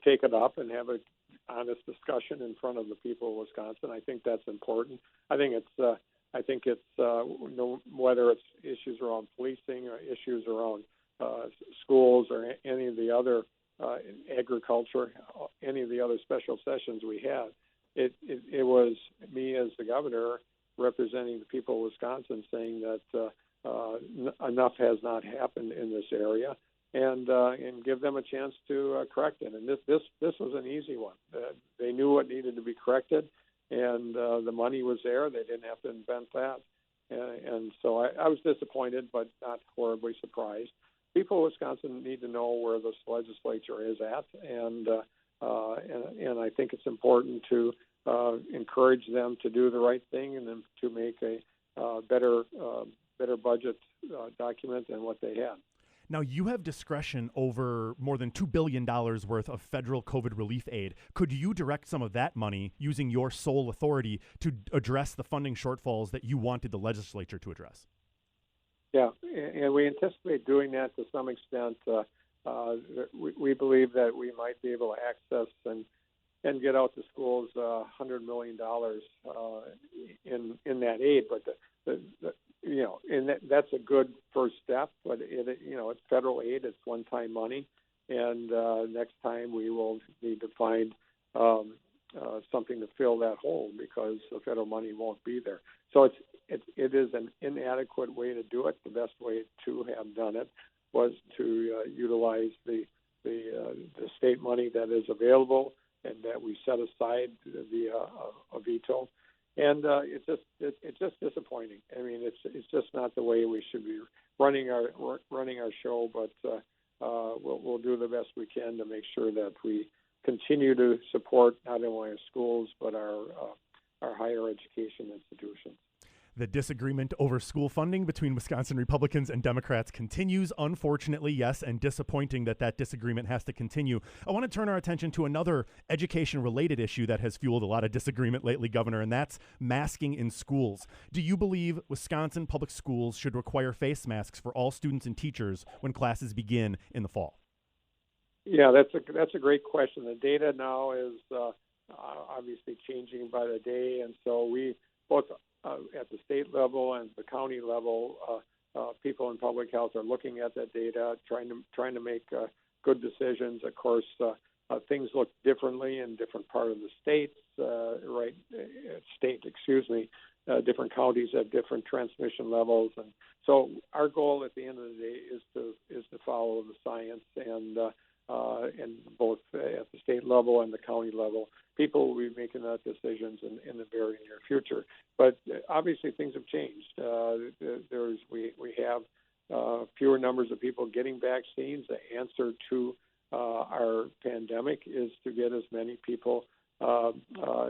take it up and have an honest discussion in front of the people of Wisconsin. I think that's important. I think it's whether it's issues around policing or issues around schools or any of the other agriculture, any of the other special sessions we had. It was me as the governor representing the people of Wisconsin saying that enough has not happened in this area, and give them a chance to correct it. And this was an easy one. They knew what needed to be corrected, and the money was there. They didn't have to invent that. And so I was disappointed, but not horribly surprised. People of Wisconsin need to know where this legislature is at, and I think it's important to encourage them to do the right thing and then to make a better budget document than what they had. Now, you have discretion over more than $2 billion worth of federal COVID relief aid. Could you direct some of that money using your sole authority to address the funding shortfalls that you wanted the legislature to address? Yeah, and we anticipate doing that to some extent. We believe that we might be able to access and get out to schools $100 million in that aid, but that's a good first step. But it's federal aid; it's one-time money, and next time we will need to find something to fill that hole because the federal money won't be there. So it is an inadequate way to do it. The best way to have done it was to utilize the state money that is available and that we set aside via a veto. And it's just disappointing. I mean, it's just not the way we should be running our show. But we'll do the best we can to make sure that we continue to support not only our schools but our higher education institutions. The disagreement over school funding between Wisconsin Republicans and Democrats continues, unfortunately, yes, and disappointing that disagreement has to continue. I want to turn our attention to another education-related issue that has fueled a lot of disagreement lately, Governor, and that's masking in schools. Do you believe Wisconsin public schools should require face masks for all students and teachers when classes begin in the fall? Yeah, that's a great question. The data now is obviously changing by the day, and so we both at the state level and the county level, people in public health are looking at that data, trying to make good decisions. Of course, things look differently in different parts of the states. Different counties have different transmission levels, and so our goal at the end of the day is to follow the science, and both at the state level and the county level, people will be making that decisions in the very near future. But obviously, things have changed. We have fewer numbers of people getting vaccines. The answer to our pandemic is to get as many people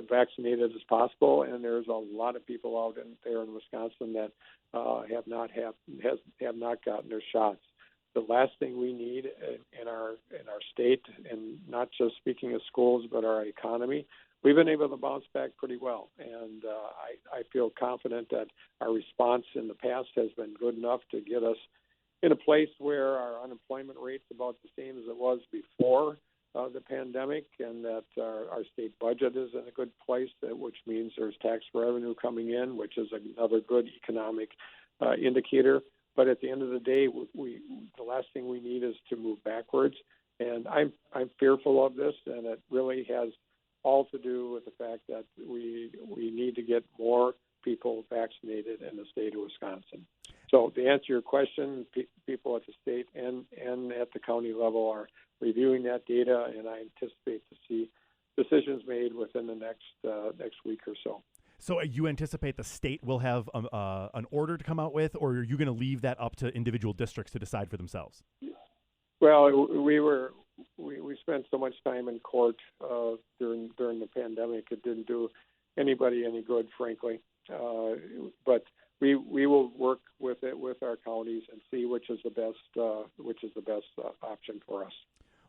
vaccinated as possible. And there's a lot of people out there in Wisconsin that have not gotten their shots. The last thing we need in our state, and not just speaking of schools, but our economy, we've been able to bounce back pretty well. And I feel confident that our response in the past has been good enough to get us in a place where our unemployment rate's about the same as it was before the pandemic, and that our state budget is in a good place, which means there's tax revenue coming in, which is another good economic indicator. But at the end of the day, the last thing we need is to move backwards. And I'm fearful of this, and it really has all to do with the fact that we need to get more people vaccinated in the state of Wisconsin. So to answer your question, people at the state and at the county level are reviewing that data, and I anticipate to see decisions made within the next week or so. So you anticipate the state will have an order to come out with, or are you going to leave that up to individual districts to decide for themselves? Well, we spent so much time in court during the pandemic. It didn't do anybody any good, frankly. But we will work with our counties and see which is the best option for us.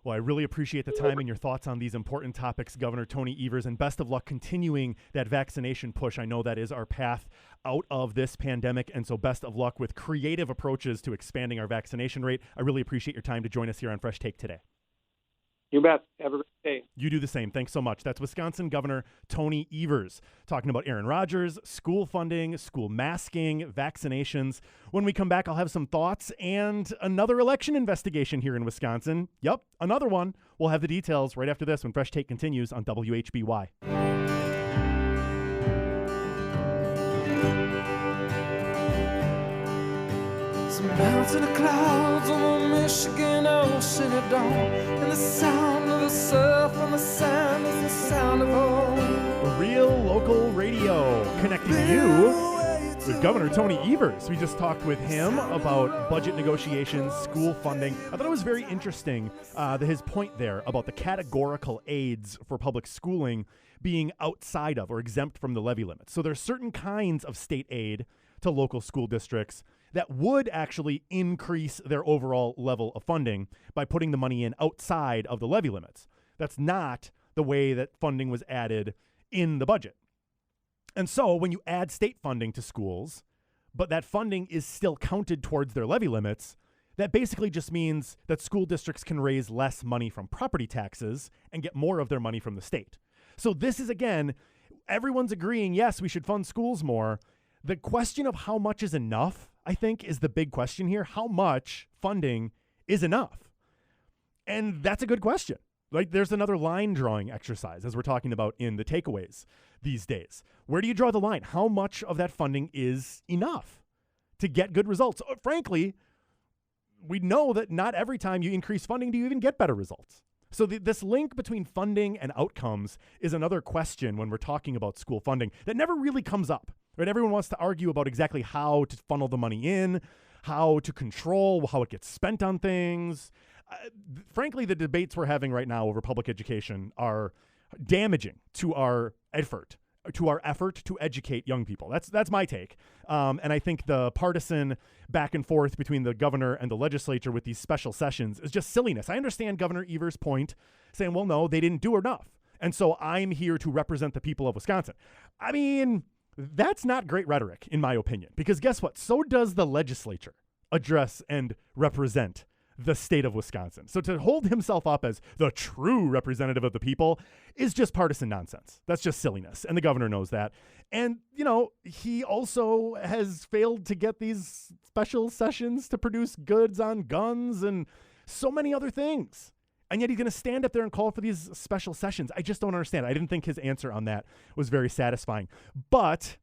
Well, I really appreciate the time and your thoughts on these important topics, Governor Tony Evers, and best of luck continuing that vaccination push. I know that is our path out of this pandemic, and so best of luck with creative approaches to expanding our vaccination rate. I really appreciate your time to join us here on Fresh Take today. You bet. Have a great day. You do the same. Thanks so much. That's Wisconsin Governor Tony Evers talking about Aaron Rodgers, school funding, school masking, vaccinations. When we come back, I'll have some thoughts and another election investigation here in Wisconsin. Yep, another one. We'll have the details right after this when Fresh Take continues on WHBY. Some bounce in the clouds over Michigan ocean at dawn, and the sound of the surf on the sand is the sound of home. Real local radio, connecting you with Governor Tony Evers. We just talked with him about budget negotiations, school funding. I thought it was very interesting, his point there about the categorical aids for public schooling being outside of or exempt from the levy limits. So there's certain kinds of state aid to local school districts that would actually increase their overall level of funding by putting the money in outside of the levy limits. That's not the way that funding was added in the budget. And so when you add state funding to schools, but that funding is still counted towards their levy limits, that basically just means that school districts can raise less money from property taxes and get more of their money from the state. So this is, again, everyone's agreeing, yes, we should fund schools more. The question of how much is enough, I think, is the big question here. How much funding is enough? And that's a good question. Like, there's another line drawing exercise, as we're talking about in the takeaways these days. Where do you draw the line? How much of that funding is enough to get good results? Frankly, we know that not every time you increase funding do you even get better results. So this link between funding and outcomes is another question when we're talking about school funding that never really comes up. Right? Everyone wants to argue about exactly how to funnel the money in, how to control how it gets spent on things. Frankly, the debates we're having right now over public education are damaging to our effort to educate young people. That's my take. And I think the partisan back and forth between the governor and the legislature with these special sessions is just silliness. I understand Governor Evers' point, saying, well, no, they didn't do enough. And so I'm here to represent the people of Wisconsin. I mean, that's not great rhetoric, in my opinion, because guess what? So does the legislature address and represent the state of Wisconsin. So to hold himself up as the true representative of the people is just partisan nonsense. That's just silliness. And the governor knows that. And, you know, he also has failed to get these special sessions to produce goods on guns and so many other things. And yet he's going to stand up there and call for these special sessions. I just don't understand. I didn't think his answer on that was very satisfying. But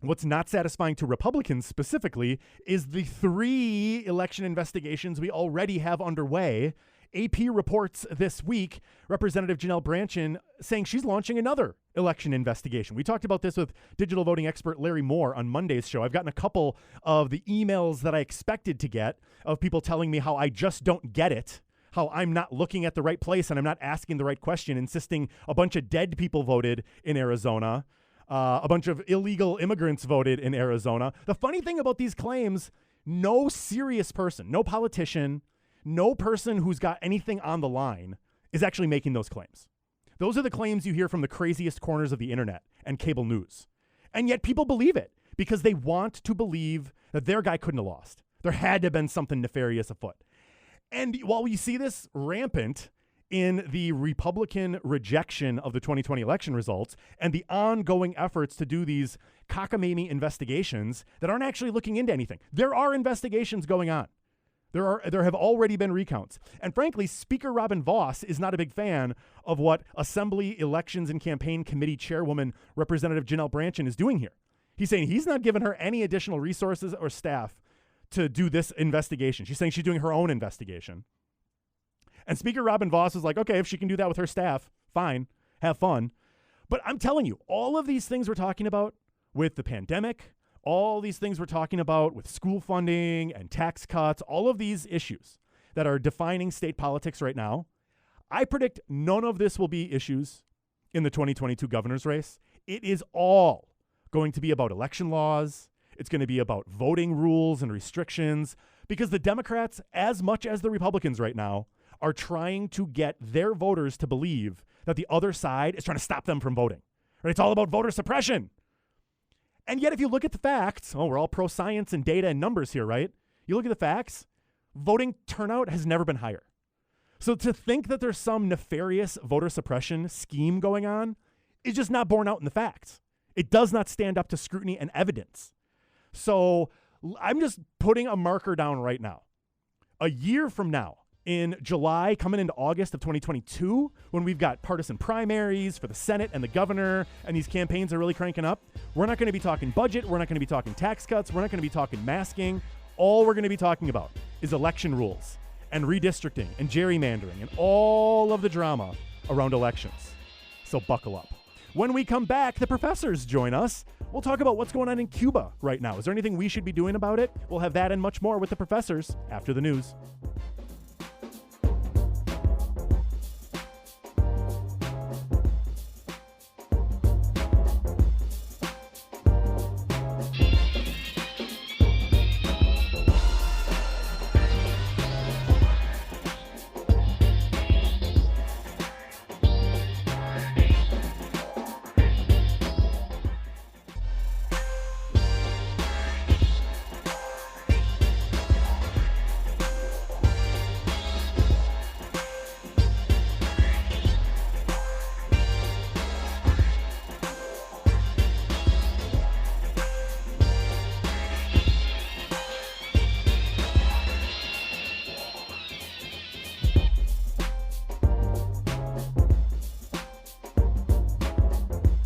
what's not satisfying to Republicans specifically is the 3 election investigations we already have underway. AP reports this week, Representative Janelle Branchin saying she's launching another election investigation. We talked about this with digital voting expert Larry Moore on Monday's show. I've gotten a couple of the emails that I expected to get of people telling me how I just don't get it, how I'm not looking at the right place and I'm not asking the right question, insisting a bunch of dead people voted in Arizona, a bunch of illegal immigrants voted in Arizona. The funny thing about these claims, no serious person, no politician, no person who's got anything on the line is actually making those claims. Those are the claims you hear from the craziest corners of the internet and cable news. And yet people believe it because they want to believe that their guy couldn't have lost. There had to have been something nefarious afoot. And while we see this rampant in the Republican rejection of the 2020 election results and the ongoing efforts to do these cockamamie investigations that aren't actually looking into anything, there are investigations going on. There have already been recounts. And frankly, Speaker Robin Vos is not a big fan of what Assembly Elections and Campaign Committee Chairwoman Representative Janelle Brandtjen is doing here. He's saying he's not giving her any additional resources or staff to do this investigation. She's saying she's doing her own investigation. And Speaker Robin Vos is like, okay, if she can do that with her staff, fine, have fun. But I'm telling you, all of these things we're talking about with the pandemic, all these things we're talking about with school funding and tax cuts, all of these issues that are defining state politics right now, I predict none of this will be issues in the 2022 governor's race. It is all going to be about election laws. It's going to be about voting rules and restrictions because the Democrats, as much as the Republicans right now, are trying to get their voters to believe that the other side is trying to stop them from voting. Right? It's all about voter suppression. And yet, if you look at the facts, we're all pro-science and data and numbers here, right? You look at the facts, voting turnout has never been higher. So to think that there's some nefarious voter suppression scheme going on is just not borne out in the facts. It does not stand up to scrutiny and evidence. So I'm just putting a marker down right now. A year from now, in July, coming into August of 2022, when we've got partisan primaries for the Senate and the governor, and these campaigns are really cranking up, we're not going to be talking budget, we're not going to be talking tax cuts, we're not going to be talking masking. All we're going to be talking about is election rules and redistricting and gerrymandering and all of the drama around elections. So buckle up. When we come back, the professors join us. We'll talk about what's going on in Cuba right now. Is there anything we should be doing about it? We'll have that and much more with the professors after the news.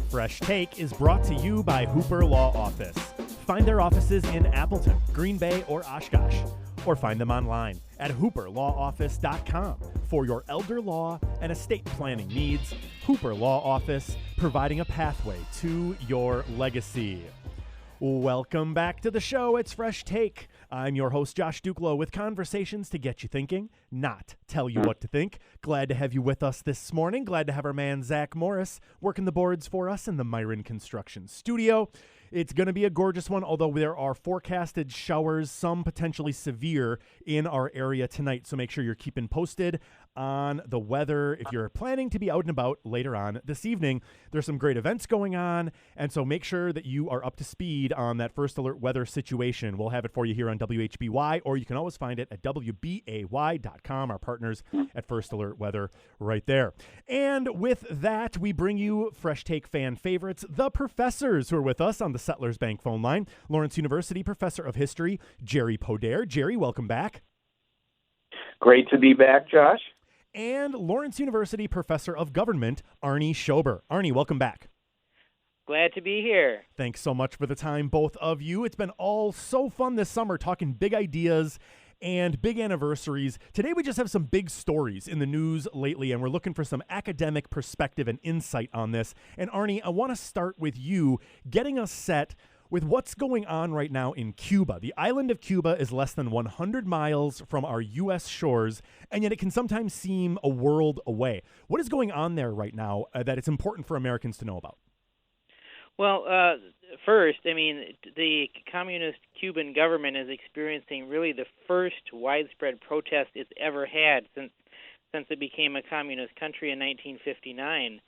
Fresh Take is brought to you by Hooper Law Office. Find their offices in Appleton, Green Bay, or Oshkosh, or find them online at hooperlawoffice.com for your elder law and estate planning needs. Hooper Law Office, providing a pathway to your legacy. Welcome back to the show. It's Fresh Take. I'm your host, Josh Duclo, with conversations to get you thinking, not tell you what to think. Glad to have you with us this morning. Glad to have our man, Zach Morris, working the boards for us in the Myron Construction Studio. It's going to be a gorgeous one, although there are forecasted showers, some potentially severe, in our area tonight. So make sure you're keeping posted on the weather. If you're planning to be out and about later on this evening, there's some great events going on. And so make sure that you are up to speed on that first alert weather situation. We'll have it for you here on WHBY, or you can always find it at WBAY.com, our partners at First Alert Weather right there. And with that, we bring you Fresh Take fan favorites, the professors who are with us on the Settlers Bank phone line. Lawrence University Professor of History, Jerry Podair. Jerry, welcome back. Great to be back, Josh. And Lawrence University Professor of Government, Arnie Schober. Arnie, welcome back. Glad to be here. Thanks so much for the time, both of you. It's been all so fun this summer talking big ideas and big anniversaries. Today we just have some big stories in the news lately, and we're looking for some academic perspective and insight on this. And Arnie, I want to start with you getting us set. with what's going on right now in Cuba. The island of Cuba is less than 100 miles from our U.S. shores, and yet it can sometimes seem a world away. What is going on there right now that it's important for Americans to know about? Well, first, I mean, the communist Cuban government is experiencing really the first widespread protest it's ever had since it became a communist country in 1959.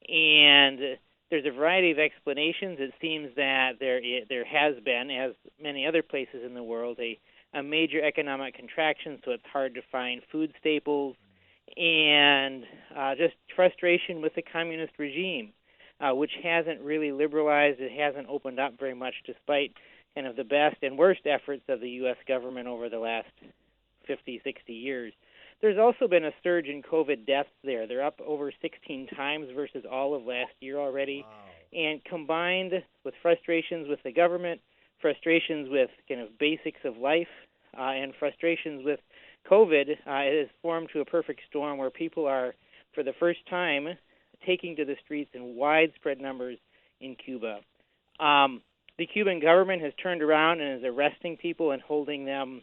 And there's a variety of explanations. It seems that there has been, as many other places in the world, a major economic contraction, so it's hard to find food staples, and just frustration with the communist regime, which hasn't really liberalized. It hasn't opened up very much, despite kind of the best and worst efforts of the U.S. government over the last 50, 60 years. There's also been a surge in COVID deaths there. They're up over 16 times versus all of last year already. Wow. And combined with frustrations with the government, frustrations with kind of basics of life, and frustrations with COVID, it has formed to a perfect storm where people are, for the first time, taking to the streets in widespread numbers in Cuba. The Cuban government has turned around and is arresting people and holding them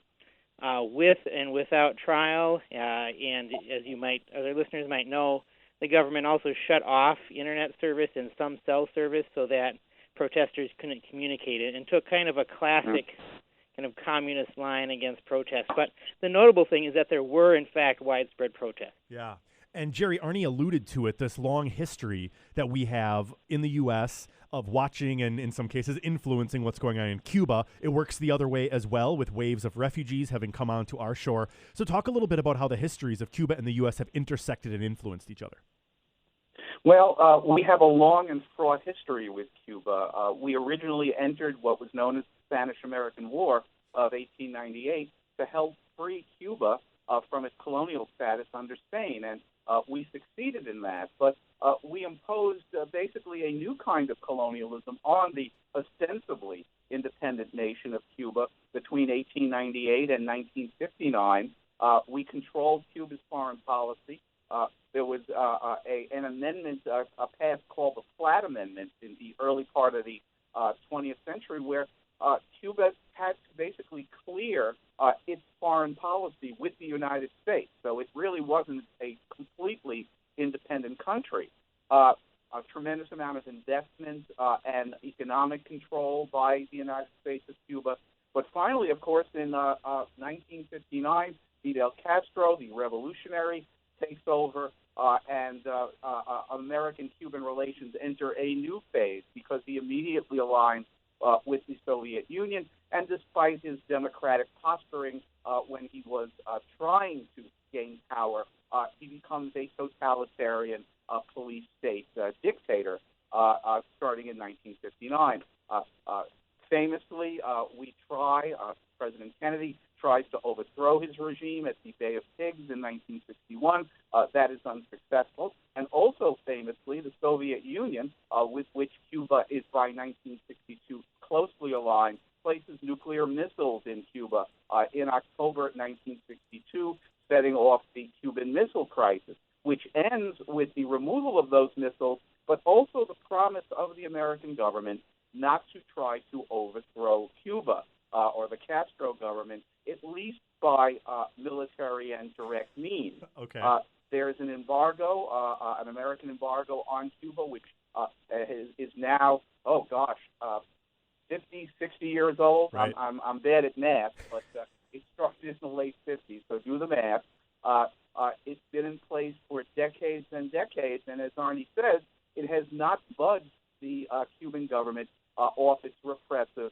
with and without trial, and as other listeners might know, the government also shut off internet service and some cell service so that protesters couldn't communicate it, and took kind of a classic kind of communist line against protests. But the notable thing is that there were, in fact, widespread protests. Yeah. And Jerry, Arnie alluded to it, this long history that we have in the U.S. of watching and, in some cases, influencing what's going on in Cuba. It works the other way as well, with waves of refugees having come onto our shore. So talk a little bit about how the histories of Cuba and the U.S. have intersected and influenced each other. Well, we have a long and fraught history with Cuba. We originally entered what was known as the Spanish-American War of 1898 to help free Cuba from its colonial status under Spain, and we succeeded in that. But we imposed basically a new kind of colonialism on the ostensibly independent nation of Cuba between 1898 and 1959. We controlled Cuba's foreign policy. There was an amendment, passed called the Flat Amendment in the early part of the 20th century, where Cuba had to basically clear its foreign policy with the United States. So it really wasn't a completely independent country. A tremendous amount of investment and economic control by the United States of Cuba. But finally, of course, in 1959, Fidel Castro, the revolutionary, takes over, and American-Cuban relations enter a new phase because he immediately aligns with the Soviet Union, and despite his democratic posturing when he was trying to gain power, he becomes a totalitarian police state dictator starting in 1959. Famously, President Kennedy tries to overthrow his regime at the Bay of Pigs in 1961. That is unsuccessful. And also famously, the Soviet Union, with which Cuba is by 1962 closely aligned, places nuclear missiles in Cuba in October 1962, setting off the Cuban Missile Crisis, which ends with the removal of those missiles, but also the promise of the American government not to try to overthrow Cuba or the Castro government, at least by military and direct means. Okay. There's an embargo, an American embargo on Cuba, which is now, 50, 60 years old. Right. I'm bad at math, but it started in the late 50s, so do the math. It's been in place for decades and decades, and as Arnie says, it has not budged the Cuban government off its repressive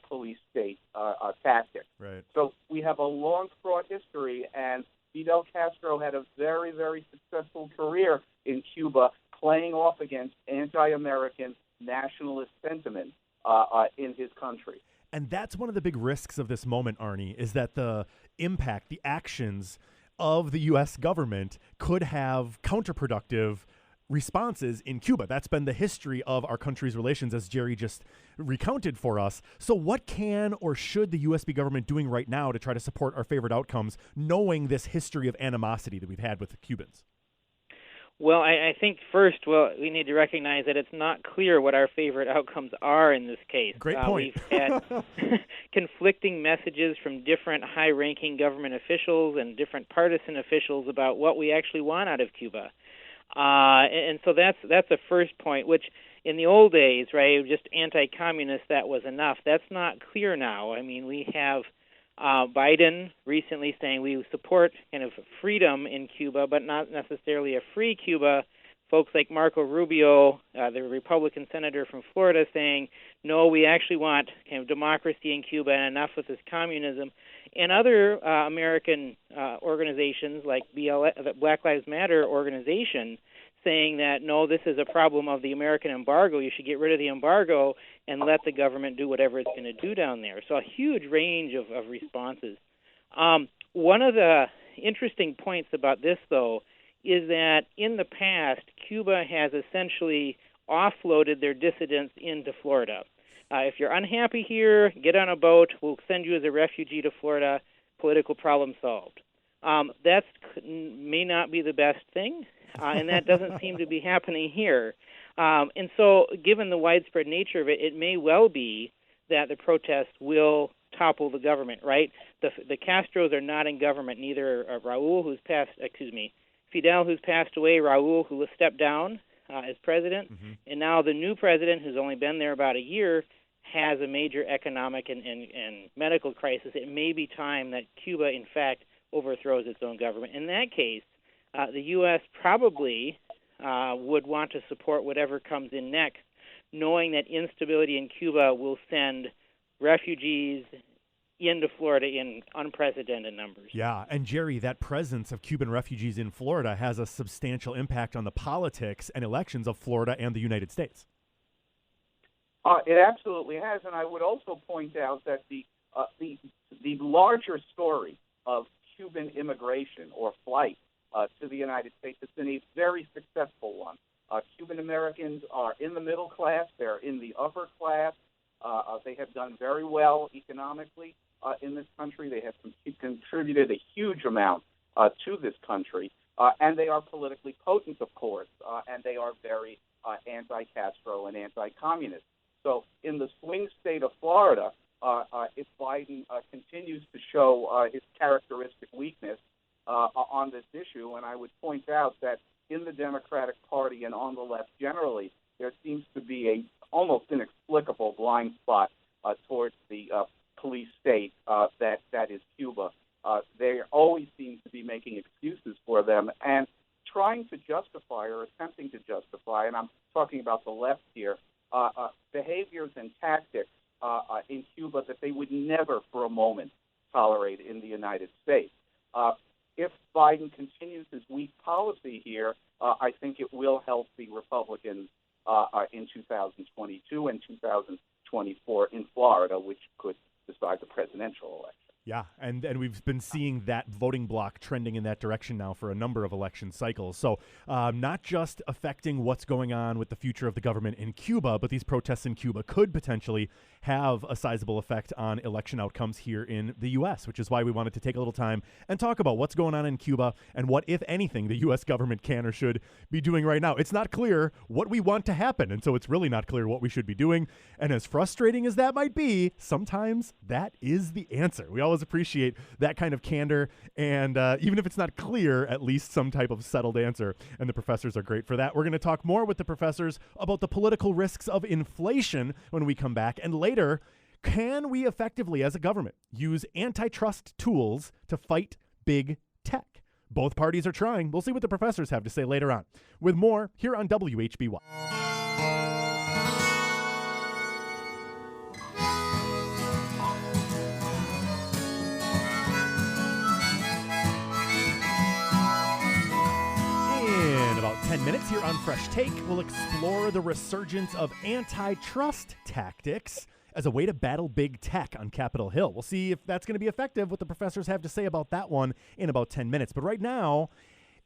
police state tactics. Right. So we have a long, fraught history, and Fidel Castro had a very, very successful career in Cuba, playing off against anti-American nationalist sentiment in his country. And that's one of the big risks of this moment, Arnie, is that the impact, the actions of the U.S. government could have counterproductive responses in Cuba. That's been the history of our country's relations, as Jerry just recounted for us. So what can or should the U.S. government doing right now to try to support our favorite outcomes, knowing this history of animosity that we've had with the Cubans? Well, I think first, we need to recognize that it's not clear what our favorite outcomes are in this case. Great point. We've had conflicting messages from different high-ranking government officials and different partisan officials about what we actually want out of Cuba. And so that's the first point, which in the old days, right, just anti-communist, that was enough. That's not clear now. I mean, we have Biden recently saying we support kind of freedom in Cuba, but not necessarily a free Cuba. Folks like Marco Rubio, the Republican senator from Florida, saying, no, we actually want kind of democracy in Cuba and enough with this communism. And other American organizations like the Black Lives Matter organization saying that, no, this is a problem of the American embargo. You should get rid of the embargo and let the government do whatever it's going to do down there. So a huge range of responses. One of the interesting points about this, though, is that in the past, Cuba has essentially offloaded their dissidents into Florida. If you're unhappy here, get on a boat. We'll send you as a refugee to Florida. Political problem solved. That may not be the best thing, and that doesn't seem to be happening here. And so, given the widespread nature of it, it may well be that the protests will topple the government, right? The Castros are not in government, neither Fidel, who's passed away, Raul, who has stepped down as president, and now the new president, who's only been there about a year, has a major economic and medical crisis. It may be time that Cuba, in fact, overthrows its own government. In that case, the U.S. probably would want to support whatever comes in next, knowing that instability in Cuba will send refugees into Florida in unprecedented numbers. Yeah, and Jerry, that presence of Cuban refugees in Florida has a substantial impact on the politics and elections of Florida and the United States. It absolutely has, and I would also point out that the larger story of Cuban immigration or flight to the United States has been a very successful one. Cuban Americans are in the middle class; they're in the upper class. They have done very well economically in this country. They have contributed a huge amount to this country, and they are politically potent, of course, and they are very anti-Castro and anti-communist. So in the swing state of Florida, if Biden continues to show his characteristic weakness on this issue, and I would point out that in the Democratic Party and on the left generally, there seems to be a almost inexplicable blind spot towards the police state that is Cuba. They always seem to be making excuses for them and trying to justify or attempting to justify, and I'm talking about the left here, behaviors and tactics in Cuba that they would never for a moment tolerate in the United States. If Biden continues his weak policy here, I think it will help the Republicans in 2022 and 2024 in Florida, which could decide the presidential election. Yeah, and we've been seeing that voting bloc trending in that direction now for a number of election cycles. So not just affecting what's going on with the future of the government in Cuba, but these protests in Cuba could potentially have a sizable effect on election outcomes here in the U.S., which is why we wanted to take a little time and talk about what's going on in Cuba and what, if anything, the U.S. government can or should be doing right now. It's not clear what we want to happen, and so it's really not clear what we should be doing. And as frustrating as that might be, sometimes that is the answer. We always appreciate that kind of candor, and even if it's not clear, at least some type of settled answer, and the professors are great for that. We're going to talk more with the professors about the political risks of inflation when we come back, and later, can we effectively, as a government, use antitrust tools to fight big tech? Both parties are trying. We'll see what the professors have to say later on. With more here on WHBY. In about 10 minutes here on Fresh Take, we'll explore the resurgence of antitrust tactics as a way to battle big tech on Capitol Hill. We'll see if that's going to be effective, what the professors have to say about that one in about 10 minutes. But right now,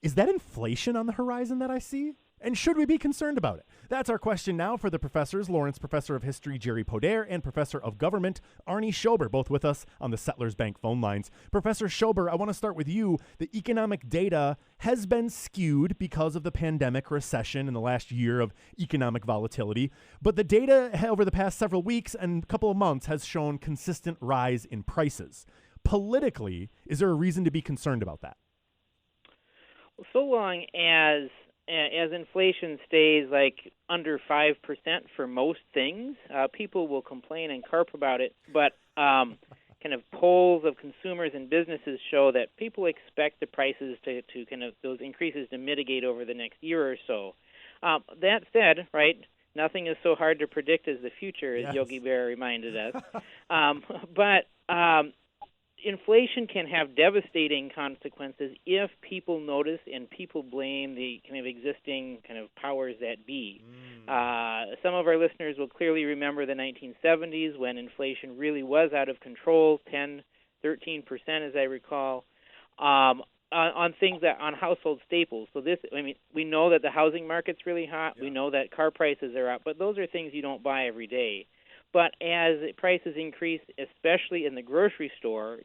is that inflation on the horizon that I see? And should we be concerned about it? That's our question now for the professors, Lawrence Professor of History Jerry Podair and Professor of Government Arnie Schober, both with us on the Settlers Bank phone lines. Professor Schober, I want to start with you. The economic data has been skewed because of the pandemic recession in the last year of economic volatility, but the data over the past several weeks and couple of months has shown consistent rise in prices. Politically, is there a reason to be concerned about that? Well, so long as inflation stays like under 5% for most things, people will complain and carp about it. But kind of polls of consumers and businesses show that people expect the prices to kind of those increases to mitigate over the next year or so. That said, right, nothing is so hard to predict as the future, as Yogi Berra reminded us. But inflation can have devastating consequences if people notice and people blame the kind of existing kind of powers that be. Some of our listeners will clearly remember the 1970s when inflation really was out of control, 10, 13% as I recall, on things that on household staples. So we know that the housing market's really hot. Yeah. We know that car prices are up, but those are things you don't buy every day. But as prices increase, especially in the grocery store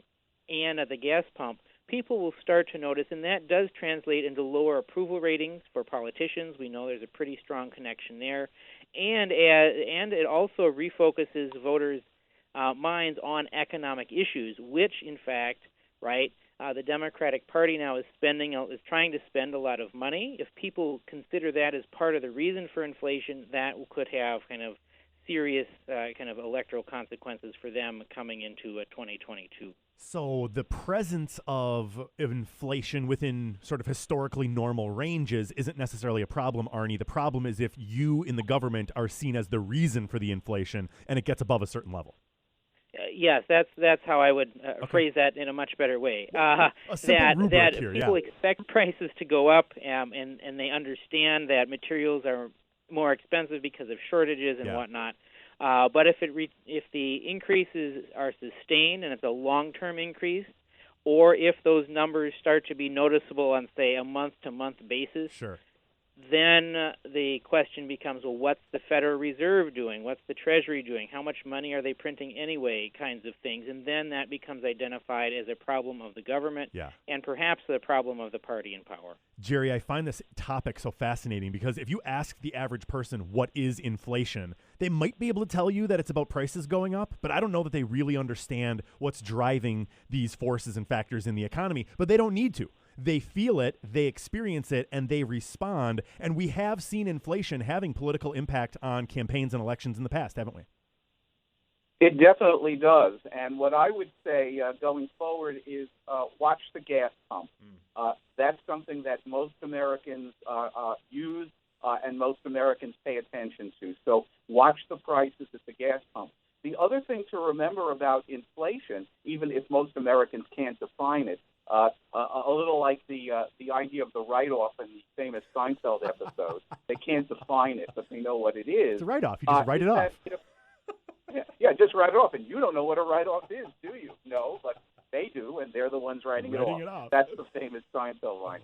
and at the gas pump, people will start to notice, and that does translate into lower approval ratings for politicians. We know there's a pretty strong connection there. And it also refocuses voters' minds on economic issues, which, in fact, right, the Democratic Party now is trying to spend a lot of money. If people consider that as part of the reason for inflation, that could have kind of serious kind of electoral consequences for them coming into 2022. So the presence of inflation within sort of historically normal ranges isn't necessarily a problem, Arnie. The problem is if you in the government are seen as the reason for the inflation and it gets above a certain level. Yes, that's how I would phrase that in a much better way. That people expect prices to go up, and they understand that materials are more expensive because of shortages and whatnot. But if the increases are sustained and it's a long-term increase, or if those numbers start to be noticeable on, say, a month-to-month basis, then the question becomes, well, what's the Federal Reserve doing? What's the Treasury doing? How much money are they printing anyway, kinds of things. And then that becomes identified as a problem of the government and perhaps the problem of the party in power. Jerry, I find this topic so fascinating because if you ask the average person what is inflation, they might be able to tell you that it's about prices going up, but I don't know that they really understand what's driving these forces and factors in the economy, but they don't need to. They feel it, they experience it, and they respond. And we have seen inflation having political impact on campaigns and elections in the past, haven't we? It definitely does. And what I would say going forward is watch the gas pump. That's something that most Americans use and most Americans pay attention to. So watch the prices at the gas pump. The other thing to remember about inflation, even if most Americans can't define it, a little like the idea of the write-off in the famous Seinfeld episode. They can't define it, but they know what it is. It's a write-off. You just write it off. Just write it off. And you don't know what a write-off is, do you? No, but they do, and they're the ones writing it off. That's the famous Seinfeld line.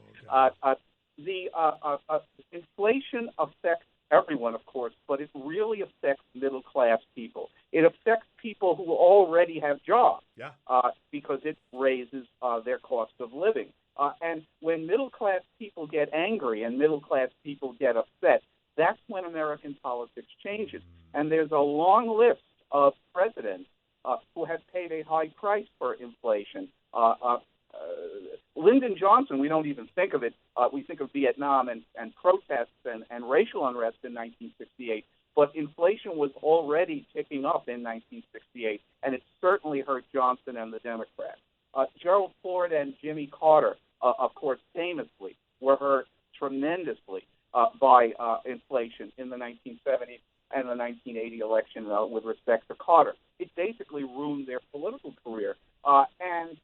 Inflation affects everyone, of course, but it really affects middle-class people. It affects people who already have jobs because it raises their cost of living. And when middle-class people get angry and middle-class people get upset, that's when American politics changes. And there's a long list of presidents who have paid a high price for inflation. Lyndon Johnson, we don't even think of it. We think of Vietnam and protests and racial unrest in 1968. But inflation was already ticking up in 1968, and it certainly hurt Johnson and the Democrats. Gerald Ford and Jimmy Carter, of course, famously, were hurt tremendously by inflation in the 1970s and the 1980 election with respect to Carter. It basically ruined their political career. And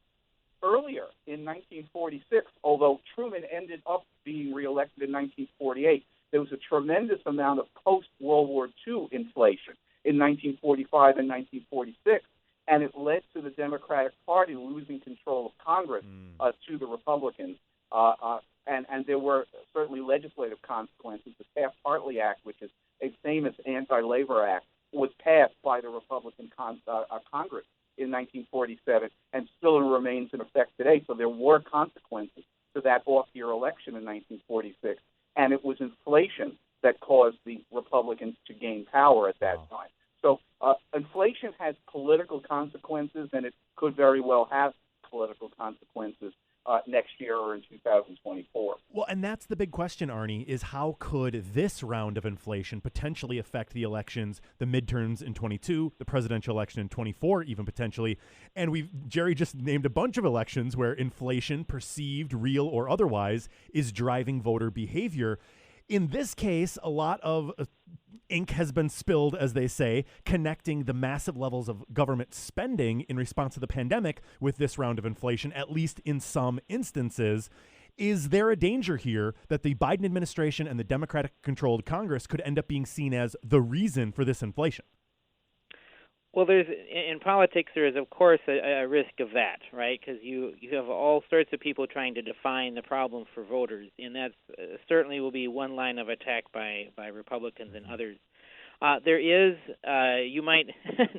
earlier, in 1946, although Truman ended up being reelected in 1948, there was a tremendous amount of post-World War II inflation in 1945 and 1946, and it led to the Democratic Party losing control of Congress to the Republicans. And there were certainly legislative consequences. The Taft-Hartley Act, which is a famous anti-labor act, was passed by the Republican Congress in 1947 and still remains in effect today. So there were consequences to that off-year election in 1946, and it was inflation that caused the Republicans to gain power at that time. So inflation has political consequences, and it could very well have political consequences next year or in 2024. Well, and that's the big question, Arnie, is how could this round of inflation potentially affect the elections, the midterms in 22, the presidential election in 24, even potentially. And Jerry just named a bunch of elections where inflation, perceived, real or otherwise, is driving voter behavior. In this case, a lot of ink has been spilled, as they say, connecting the massive levels of government spending in response to the pandemic with this round of inflation, at least in some instances. Is there a danger here that the Biden administration and the Democratic-controlled Congress could end up being seen as the reason for this inflation? Well, in politics, there is, of course, a risk of that, right? Because you have all sorts of people trying to define the problem for voters, and that certainly will be one line of attack by Republicans and others. There is, you might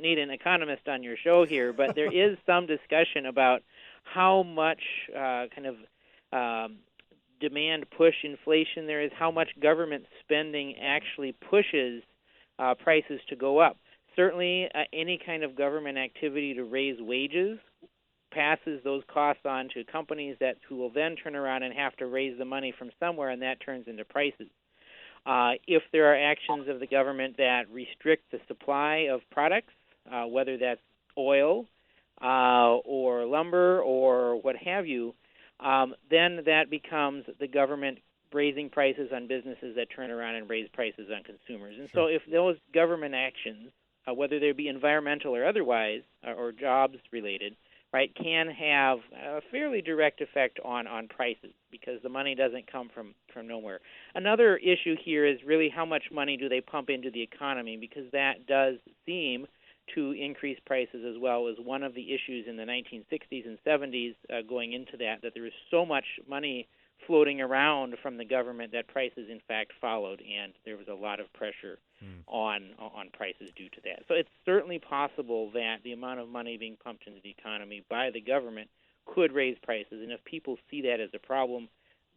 need an economist on your show here, but there is some discussion about how much demand push inflation there is, how much government spending actually pushes prices to go up. Certainly, any kind of government activity to raise wages passes those costs on to companies who will then turn around and have to raise the money from somewhere, and that turns into prices. If there are actions of the government that restrict the supply of products, whether that's oil or lumber or what have you, then that becomes the government raising prices on businesses that turn around and raise prices on consumers. And so if those government actions, whether they be environmental or otherwise, or jobs related, right, can have a fairly direct effect on prices because the money doesn't come from nowhere. Another issue here is really how much money do they pump into the economy, because that does seem to increase prices as well as one of the issues in the 1960s and 70s going into that there was so much money floating around from the government that prices in fact followed, and there was a lot of pressure on prices due to that. So it's certainly possible that the amount of money being pumped into the economy by the government could raise prices, and if people see that as a problem,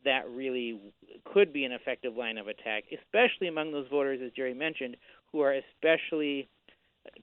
that really could be an effective line of attack, especially among those voters, as Jerry mentioned, who are especially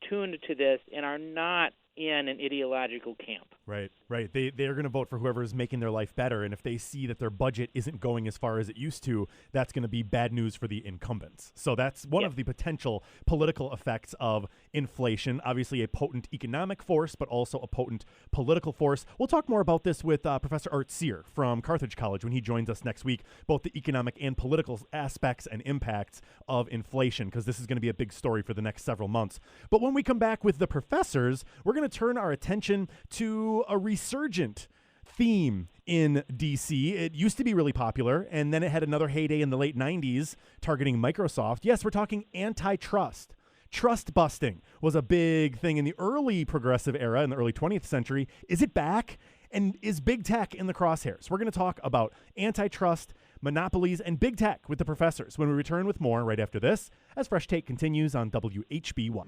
tuned to this and are not in an ideological camp. Right. They're going to vote for whoever is making their life better, and if they see that their budget isn't going as far as it used to, that's going to be bad news for the incumbents. So that's one of the potential political effects of inflation. Obviously a potent economic force, but also a potent political force. We'll talk more about this with Professor Art Sear from Carthage College when he joins us next week, both the economic and political aspects and impacts of inflation, because this is going to be a big story for the next several months. But when we come back with the professors, we're going to turn our attention to a resurgent theme in D.C. It used to be really popular, and then it had another heyday in the late 90s targeting Microsoft. Yes, we're talking antitrust. Trust busting was a big thing in the early progressive era, in the early 20th century. Is it back? And is big tech in the crosshairs? We're going to talk about antitrust, monopolies, and big tech with the professors when we return with more right after this, as Fresh Take continues on WHB1.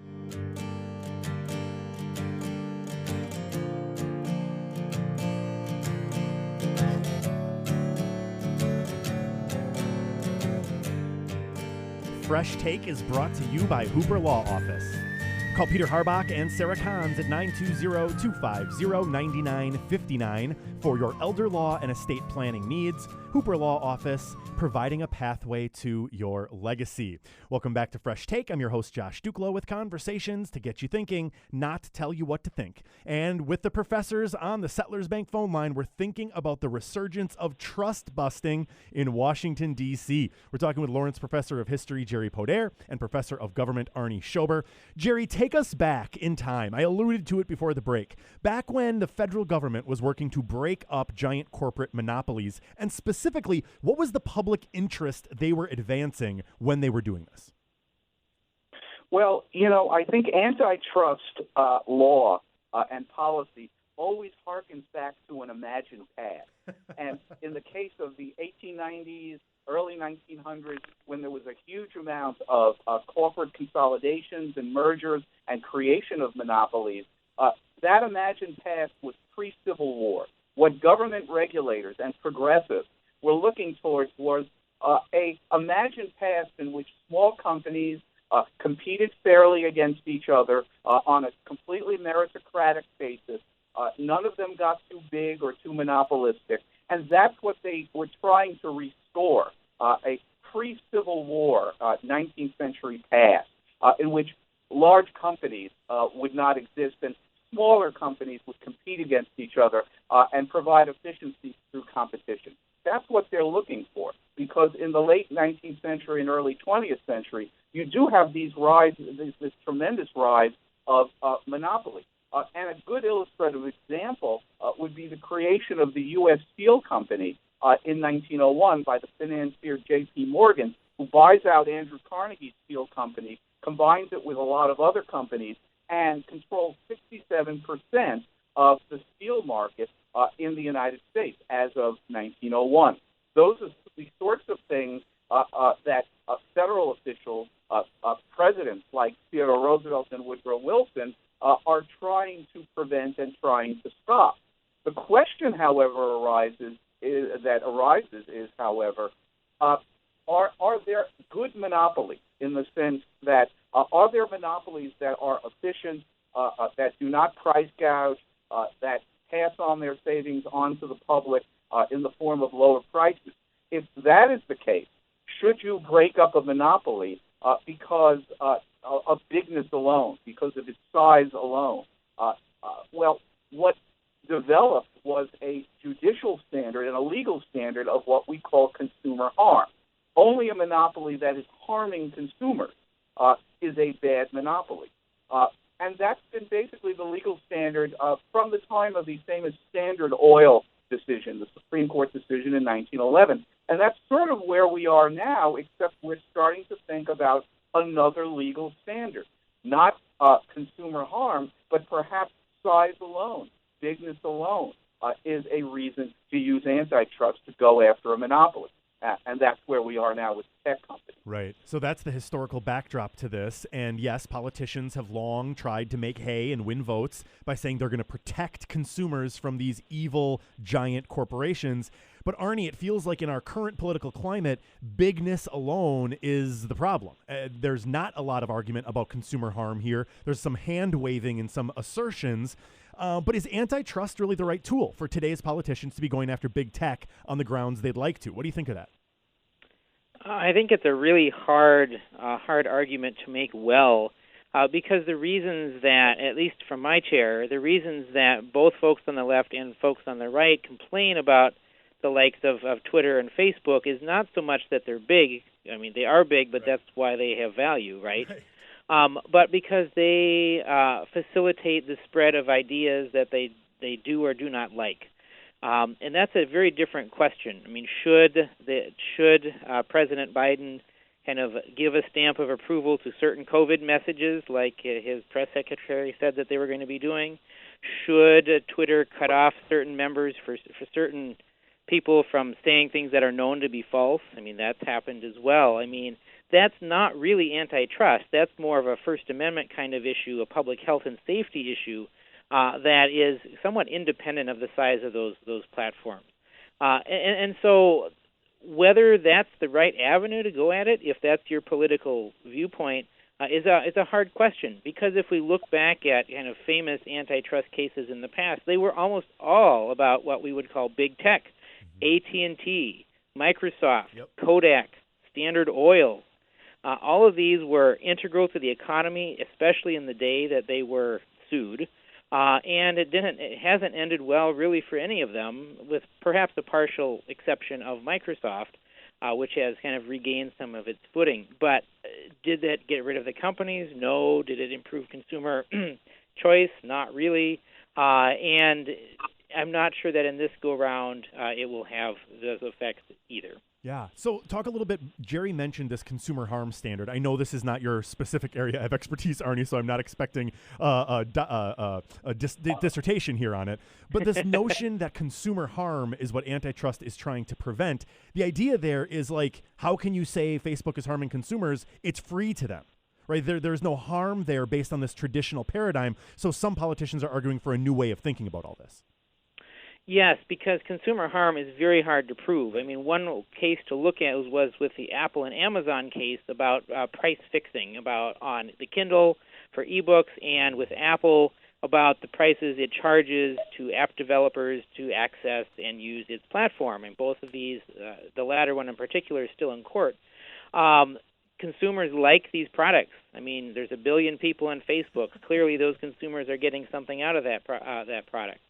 Fresh Take is brought to you by Hooper Law Office. Call Peter Harbach and Sarah Kahns at 920-250-9959 for your elder law and estate planning needs. Hooper Law Office, providing a pathway to your legacy. Welcome back to Fresh Take. I'm your host, Josh Duclo, with conversations to get you thinking, not to tell you what to think. And with the professors on the Settlers Bank phone line, we're thinking about the resurgence of trust busting in Washington, D.C. We're talking with Lawrence Professor of History, Jerry Poder, and Professor of Government, Arnie Schober. Jerry, take us back in time. I alluded to it before the break. Back when the federal government was working to break up giant corporate monopolies, and specifically, what was the public interest they were advancing when they were doing this? Well, I think antitrust law and policy always harkens back to an imagined past. And in the case of the 1890s, early 1900s, when there was a huge amount of corporate consolidations and mergers and creation of monopolies, that imagined past was pre-Civil War. What government regulators and progressives were looking towards was a imagined past in which small companies competed fairly against each other on a completely meritocratic basis. None of them got too big or too monopolistic, and that's what they were trying to restore, a pre-Civil War 19th century past in which large companies would not exist and smaller companies would compete against each other and provide efficiency through competition. That's what they're looking for, because in the late 19th century and early 20th century, you do have these this tremendous rise of monopoly. And a good illustrative example would be the creation of the U.S. Steel Company in 1901 by the financier J.P. Morgan, who buys out Andrew Carnegie's steel company, combines it with a lot of other companies, and controls 67% of the steel market in the United States as of 1901. Those are the sorts of things that federal officials, presidents like Theodore Roosevelt and Woodrow Wilson, are trying to prevent and trying to stop. The question, however, arises, however, are there good monopolies in the sense that are there monopolies that are efficient, that do not price gouge, that pass on their savings on to the public in the form of lower prices? If that is the case, should you break up a monopoly because of bigness alone, because of its size alone? Well, what developed was a judicial standard and a legal standard of what we call consumer harm. Only a monopoly that is harming consumers is a bad monopoly. And that's been basically the legal standard from the time of the famous Standard Oil decision, the Supreme Court decision in 1911. And that's sort of where we are now, except we're starting to think about another legal standard. Not consumer harm, but perhaps size alone, bigness alone is a reason to use antitrust to go after a monopoly. And that's where we are now with tech companies. Right. So that's the historical backdrop to this. And yes, politicians have long tried to make hay and win votes by saying they're going to protect consumers from these evil giant corporations. But Arnie, it feels like in our current political climate, bigness alone is the problem. There's not a lot of argument about consumer harm here. There's some hand-waving and some assertions. But is antitrust really the right tool for today's politicians to be going after big tech on the grounds they'd like to? What do you think of that? I think it's a really hard argument to make well, because the reasons that, at least from my chair, the reasons that both folks on the left and folks on the right complain about the likes of Twitter and Facebook is not so much that they're big. I mean, they are big, but that's why they have value, right? But because they facilitate the spread of ideas that they do or do not like. And that's a very different question. I mean, should President Biden kind of give a stamp of approval to certain COVID messages like his press secretary said that they were going to be doing? Should Twitter cut off certain members for certain people from saying things that are known to be false? I mean, that's happened as well. I mean, that's not really antitrust. That's more of a First Amendment kind of issue, a public health and safety issue that is somewhat independent of the size of those platforms. And so whether that's the right avenue to go at it, if that's your political viewpoint, is a hard question, because if we look back at kind of famous antitrust cases in the past, they were almost all about what we would call big tech, AT&T, Microsoft, Kodak, Standard Oil. All of these were integral to the economy, especially in the day that they were sued. And it hasn't ended well really for any of them, with perhaps a partial exception of Microsoft, which has kind of regained some of its footing. But did that get rid of the companies? No. Did it improve consumer choice? Not really. And I'm not sure that in this go-round it will have those effects either. Yeah. So talk a little bit, Jerry mentioned this consumer harm standard. I know this is not your specific area of expertise, Arnie, so I'm not expecting a dissertation here on it. But this notion that consumer harm is what antitrust is trying to prevent, the idea there is like, how can you say Facebook is harming consumers? It's free to them. Right? There's no harm there based on this traditional paradigm. So some politicians are arguing for a new way of thinking about all this. Yes, because consumer harm is very hard to prove. I mean, one case to look at was with the Apple and Amazon case about price fixing, about on the Kindle for ebooks, and with Apple about the prices it charges to app developers to access and use its platform. And both of these, the latter one in particular, is still in court. Consumers like these products. I mean, there's 1 billion people on Facebook. Clearly, those consumers are getting something out of that product.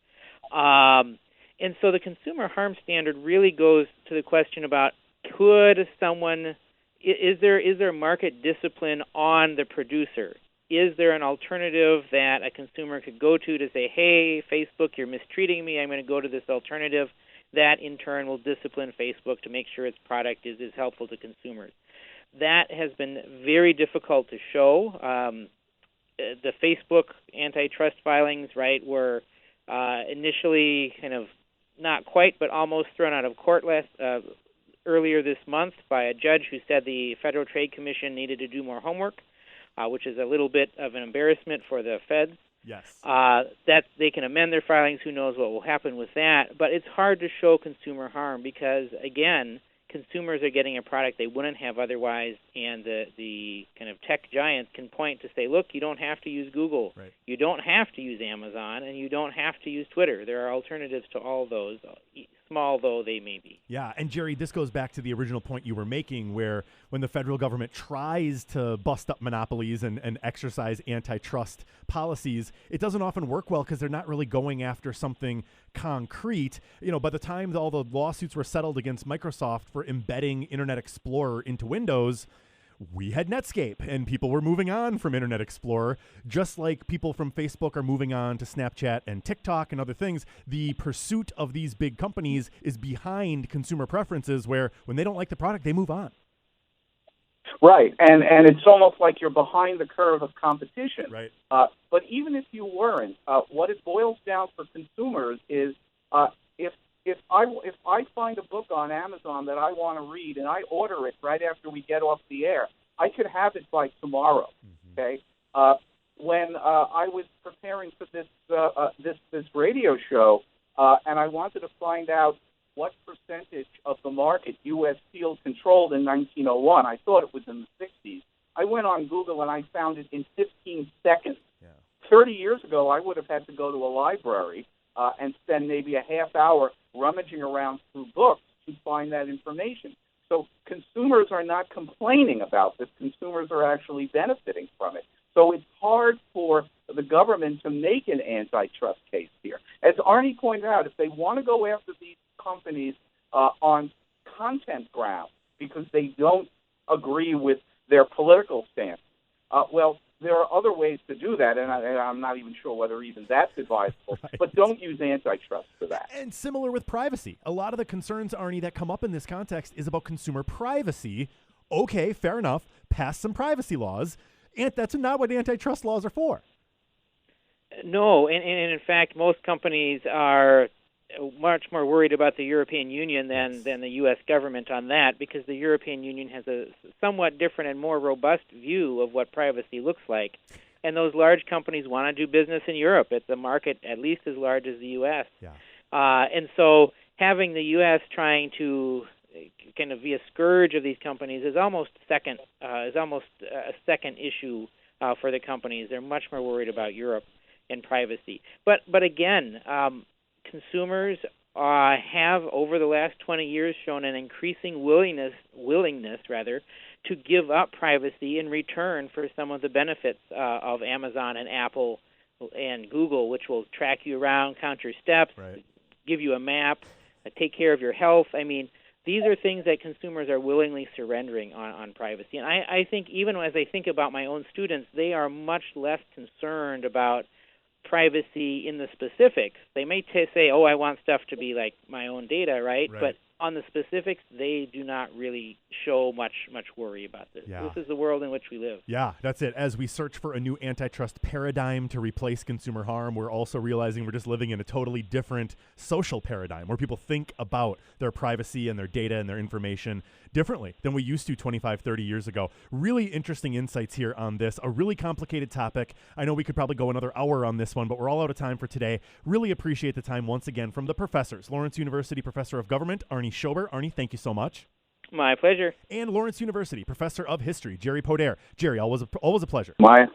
And so the consumer harm standard really goes to the question about, could someone, is there market discipline on the producer? Is there an alternative that a consumer could go to say, hey, Facebook, you're mistreating me, I'm going to go to this alternative? That, in turn, will discipline Facebook to make sure its product is helpful to consumers. That has been very difficult to show. The Facebook antitrust filings, right, were initially kind of not quite, but almost thrown out of court earlier this month by a judge who said the Federal Trade Commission needed to do more homework, which is a little bit of an embarrassment for the feds. Yes. That they can amend their filings. Who knows what will happen with that? But it's hard to show consumer harm because, again, consumers are getting a product they wouldn't have otherwise, and the kind of tech giants can point to say, look, you don't have to use Google, right. You don't have to use Amazon, and you don't have to use Twitter. There are alternatives to all those, small though they may be. Yeah, and Jerry, this goes back to the original point you were making, where when the federal government tries to bust up monopolies and exercise antitrust policies, it doesn't often work well because they're not really going after something concrete. You know, by the time all the lawsuits were settled against Microsoft for embedding Internet Explorer into Windows, we had Netscape, and people were moving on from Internet Explorer, just like people from Facebook are moving on to Snapchat and TikTok and other things. The pursuit of these big companies is behind consumer preferences, where when they don't like the product, they move on. Right, and it's almost like you're behind the curve of competition. Right. But even if you weren't, what it boils down for consumers is if I find a book on Amazon that I want to read and I order it right after we get off the air, I could have it by tomorrow. Mm-hmm. Okay. When I was preparing for this radio show, and I wanted to find out what percentage of the market U.S. Steel controlled in 1901. I thought it was in the 60s. I went on Google and I found it in 15 seconds. Yeah. 30 years ago, I would have had to go to a library and spend maybe a half hour rummaging around through books to find that information. So consumers are not complaining about this. Consumers are actually benefiting from it. So it's hard for the government to make an antitrust case here. As Arnie pointed out, if they want to go after these companies on content grounds because they don't agree with their political stance, well, there are other ways to do that, and I'm not even sure whether even that's advisable. Right. But don't use antitrust for that. And similar with privacy. A lot of the concerns, Arnie, that come up in this context is about consumer privacy. Okay, fair enough. Pass some privacy laws. And that's not what antitrust laws are for. No, and in fact, most companies are much more worried about the European Union than the U.S. government on that, because the European Union has a somewhat different and more robust view of what privacy looks like. And those large companies want to do business in Europe. It's a market at least as large as the U.S. Yeah. And so having the U.S. trying to kind of be a scourge of these companies is almost a second issue for the companies. They're much more worried about Europe and privacy. But again, consumers have over the last 20 years shown an increasing willingness to give up privacy in return for some of the benefits of Amazon and Apple and Google, which will track you around, count your steps, right, give you a map, take care of your health. I mean, these are things that consumers are willingly surrendering on privacy. And I think even as I think about my own students, they are much less concerned about privacy in the specifics. They may say, oh, I want stuff to be like my own data, right? But on the specifics, they do not really show much worry about this. Yeah. This is the world in which we live. Yeah, that's it. As we search for a new antitrust paradigm to replace consumer harm, we're also realizing we're just living in a totally different social paradigm where people think about their privacy and their data and their information differently than we used to 25, 30 years ago. Really interesting insights here on this, a really complicated topic. I know we could probably go another hour on this one, but we're all out of time for today. Really appreciate the time once again from the professors. Lawrence University Professor of Government, Arnie Schober. Arnie, thank you so much. My pleasure. And Lawrence University Professor of History, Jerry Podair. Jerry, always a pleasure. My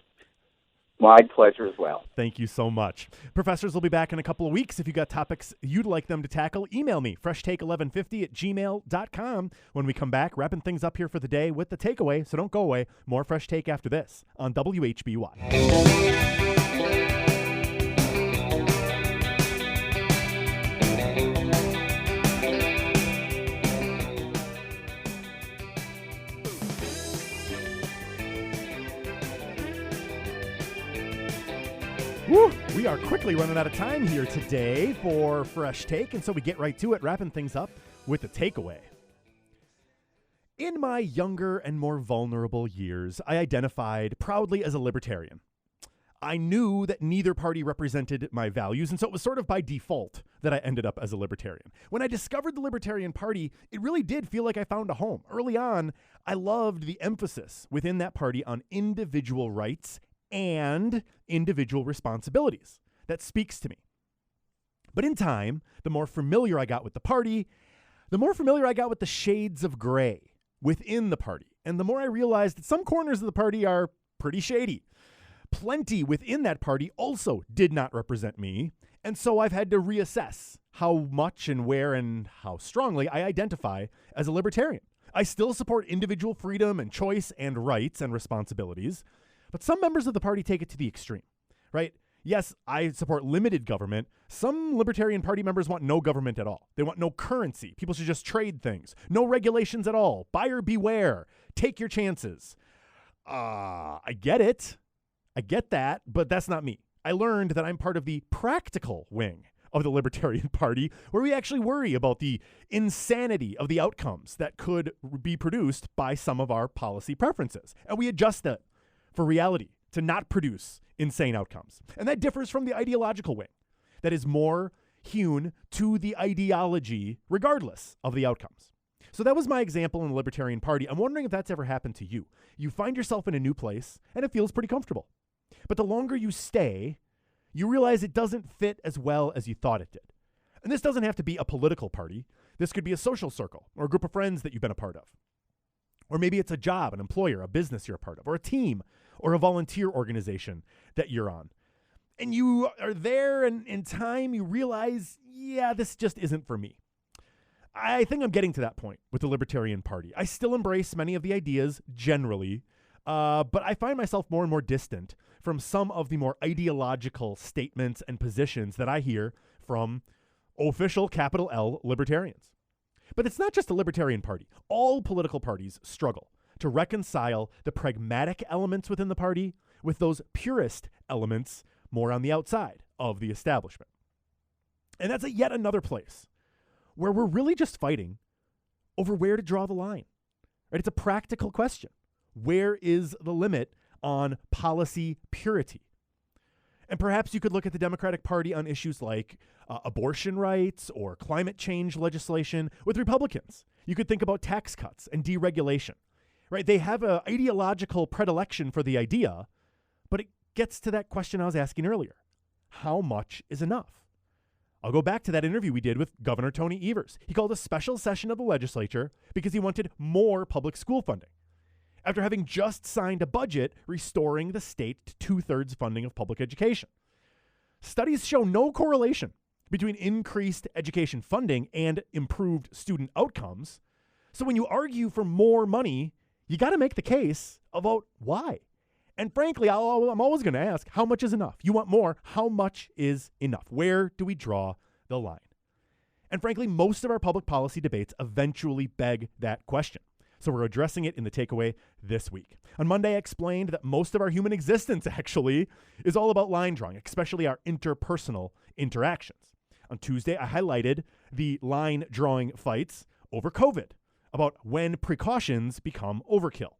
pleasure as well. Thank you so much. Professors will be back in a couple of weeks. If you got topics you'd like them to tackle, email me, freshtake1150@gmail.com. When we come back, wrapping things up here for the day with the takeaway, so don't go away. More Fresh Take after this on WHBY. Woo! We are quickly running out of time here today for Fresh Take, and so we get right to it, wrapping things up with the takeaway. In my younger and more vulnerable years, I identified proudly as a libertarian. I knew that neither party represented my values, and so it was sort of by default that I ended up as a libertarian. When I discovered the Libertarian Party, it really did feel like I found a home. Early on, I loved the emphasis within that party on individual rights and individual responsibilities. That speaks to me. But in time, the more familiar I got with the party, the more familiar I got with the shades of gray within the party. And the more I realized that some corners of the party are pretty shady. Plenty within that party also did not represent me. And so I've had to reassess how much and where and how strongly I identify as a libertarian. I still support individual freedom and choice and rights and responsibilities. But some members of the party take it to the extreme, right? Yes, I support limited government. Some Libertarian Party members want no government at all. They want no currency. People should just trade things. No regulations at all. Buyer beware. Take your chances. I get it. I get that, but that's not me. I learned that I'm part of the practical wing of the Libertarian Party, where we actually worry about the insanity of the outcomes that could be produced by some of our policy preferences. And we adjust that for reality, to not produce insane outcomes. And that differs from the ideological wing that is more hewn to the ideology regardless of the outcomes. So that was my example in the Libertarian Party. I'm wondering if that's ever happened to you. You find yourself in a new place and it feels pretty comfortable. But the longer you stay, you realize it doesn't fit as well as you thought it did. And this doesn't have to be a political party. This could be a social circle or a group of friends that you've been a part of. Or maybe it's a job, an employer, a business you're a part of, or a team, or a volunteer organization that you're on. And you are there, and in time you realize, yeah, this just isn't for me. I think I'm getting to that point with the Libertarian Party. I still embrace many of the ideas generally, but I find myself more and more distant from some of the more ideological statements and positions that I hear from official capital L libertarians. But it's not just the Libertarian Party. All political parties struggle to reconcile the pragmatic elements within the party with those purist elements more on the outside of the establishment. And that's yet another place where we're really just fighting over where to draw the line. Right? It's a practical question. Where is the limit on policy purity? And perhaps you could look at the Democratic Party on issues like abortion rights or climate change legislation with Republicans. You could think about tax cuts and deregulation, right? They have an ideological predilection for the idea, but it gets to that question I was asking earlier. How much is enough? I'll go back to that interview we did with Governor Tony Evers. He called a special session of the legislature because he wanted more public school funding, after having just signed a budget restoring the state to 2/3 funding of public education. Studies show no correlation between increased education funding and improved student outcomes. So when you argue for more money, you got to make the case about why. And frankly, I'm always going to ask, how much is enough? You want more, how much is enough? Where do we draw the line? And frankly, most of our public policy debates eventually beg that question. So we're addressing it in the takeaway this week. On Monday, I explained that most of our human existence actually is all about line drawing, especially our interpersonal interactions. On Tuesday, I highlighted the line drawing fights over COVID, about when precautions become overkill.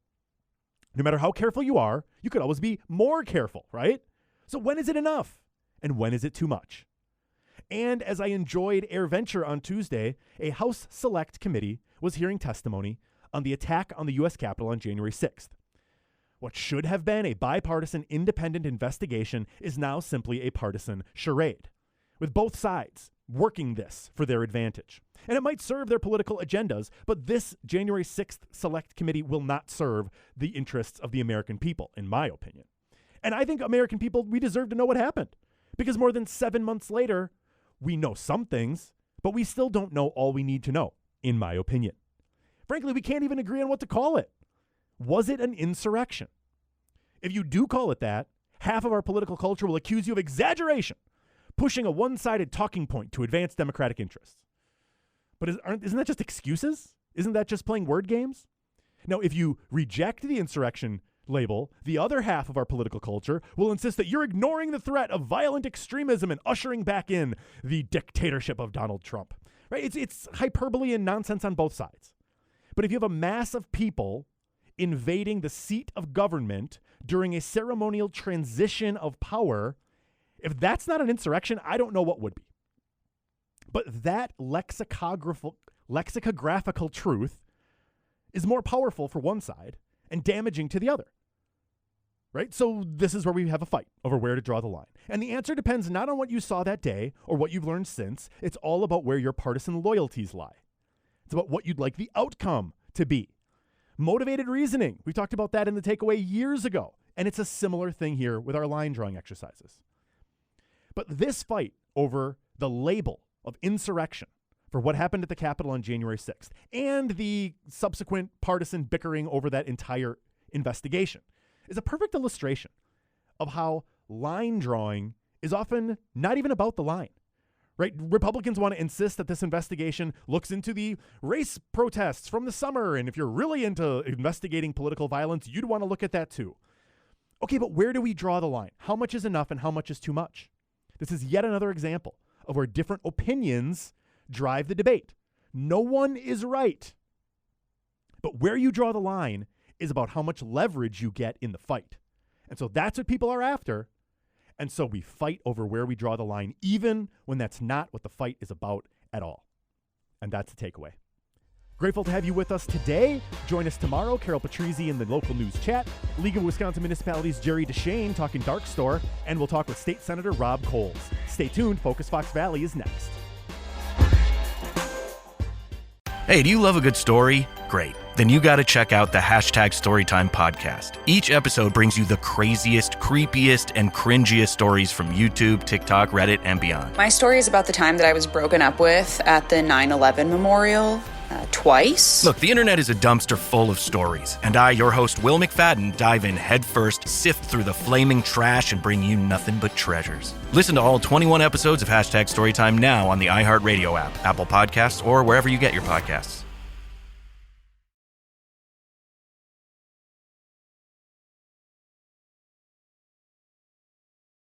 No matter how careful you are, you could always be more careful, right? So when is it enough? And when is it too much? And as I enjoyed AirVenture on Tuesday, a House Select Committee was hearing testimony on the attack on the U.S. Capitol on January 6th. What should have been a bipartisan independent investigation is now simply a partisan charade, with both sides working this for their advantage. And it might serve their political agendas, but this January 6th Select Committee will not serve the interests of the American people, in my opinion. And I think American people, we deserve to know what happened, because more than 7 months later, we know some things, but we still don't know all we need to know, in my opinion. Frankly, we can't even agree on what to call it. Was it an insurrection? If you do call it that, half of our political culture will accuse you of exaggeration, pushing a one-sided talking point to advance democratic interests. But isn't that just excuses? Isn't that just playing word games? Now, if you reject the insurrection label, the other half of our political culture will insist that you're ignoring the threat of violent extremism and ushering back in the dictatorship of Donald Trump. Right? It's hyperbole and nonsense on both sides. But if you have a mass of people invading the seat of government during a ceremonial transition of power, if that's not an insurrection, I don't know what would be. But that lexicographical truth is more powerful for one side and damaging to the other. Right? So this is where we have a fight over where to draw the line. And the answer depends not on what you saw that day or what you've learned since. It's all about where your partisan loyalties lie. It's about what you'd like the outcome to be. Motivated reasoning. We talked about that in the takeaway years ago. And it's a similar thing here with our line drawing exercises. But this fight over the label of insurrection for what happened at the Capitol on January 6th and the subsequent partisan bickering over that entire investigation is a perfect illustration of how line drawing is often not even about the line. Right? Republicans want to insist that this investigation looks into the race protests from the summer, and if you're really into investigating political violence, you'd want to look at that too. Okay, but where do we draw the line? How much is enough and how much is too much? This is yet another example of where different opinions drive the debate. No one is right. But where you draw the line is about how much leverage you get in the fight. And so that's what people are after. And so we fight over where we draw the line, even when that's not what the fight is about at all. And that's the takeaway. Grateful to have you with us today. Join us tomorrow. Carol Patrizzi in the local news chat. League of Wisconsin Municipalities' Jerry DeShane talking Dark Store. And we'll talk with State Senator Rob Coles. Stay tuned. Focus Fox Valley is next. Hey, do you love a good story? Great. Then you got to check out the #Storytime podcast. Each episode brings you the craziest, creepiest, and cringiest stories from YouTube, TikTok, Reddit, and beyond. My story is about the time that I was broken up with at the 9/11 memorial twice. Look, the internet is a dumpster full of stories, and I, your host, Will McFadden, dive in headfirst, sift through the flaming trash, and bring you nothing but treasures. Listen to all 21 episodes of #Storytime now on the iHeartRadio app, Apple Podcasts, or wherever you get your podcasts.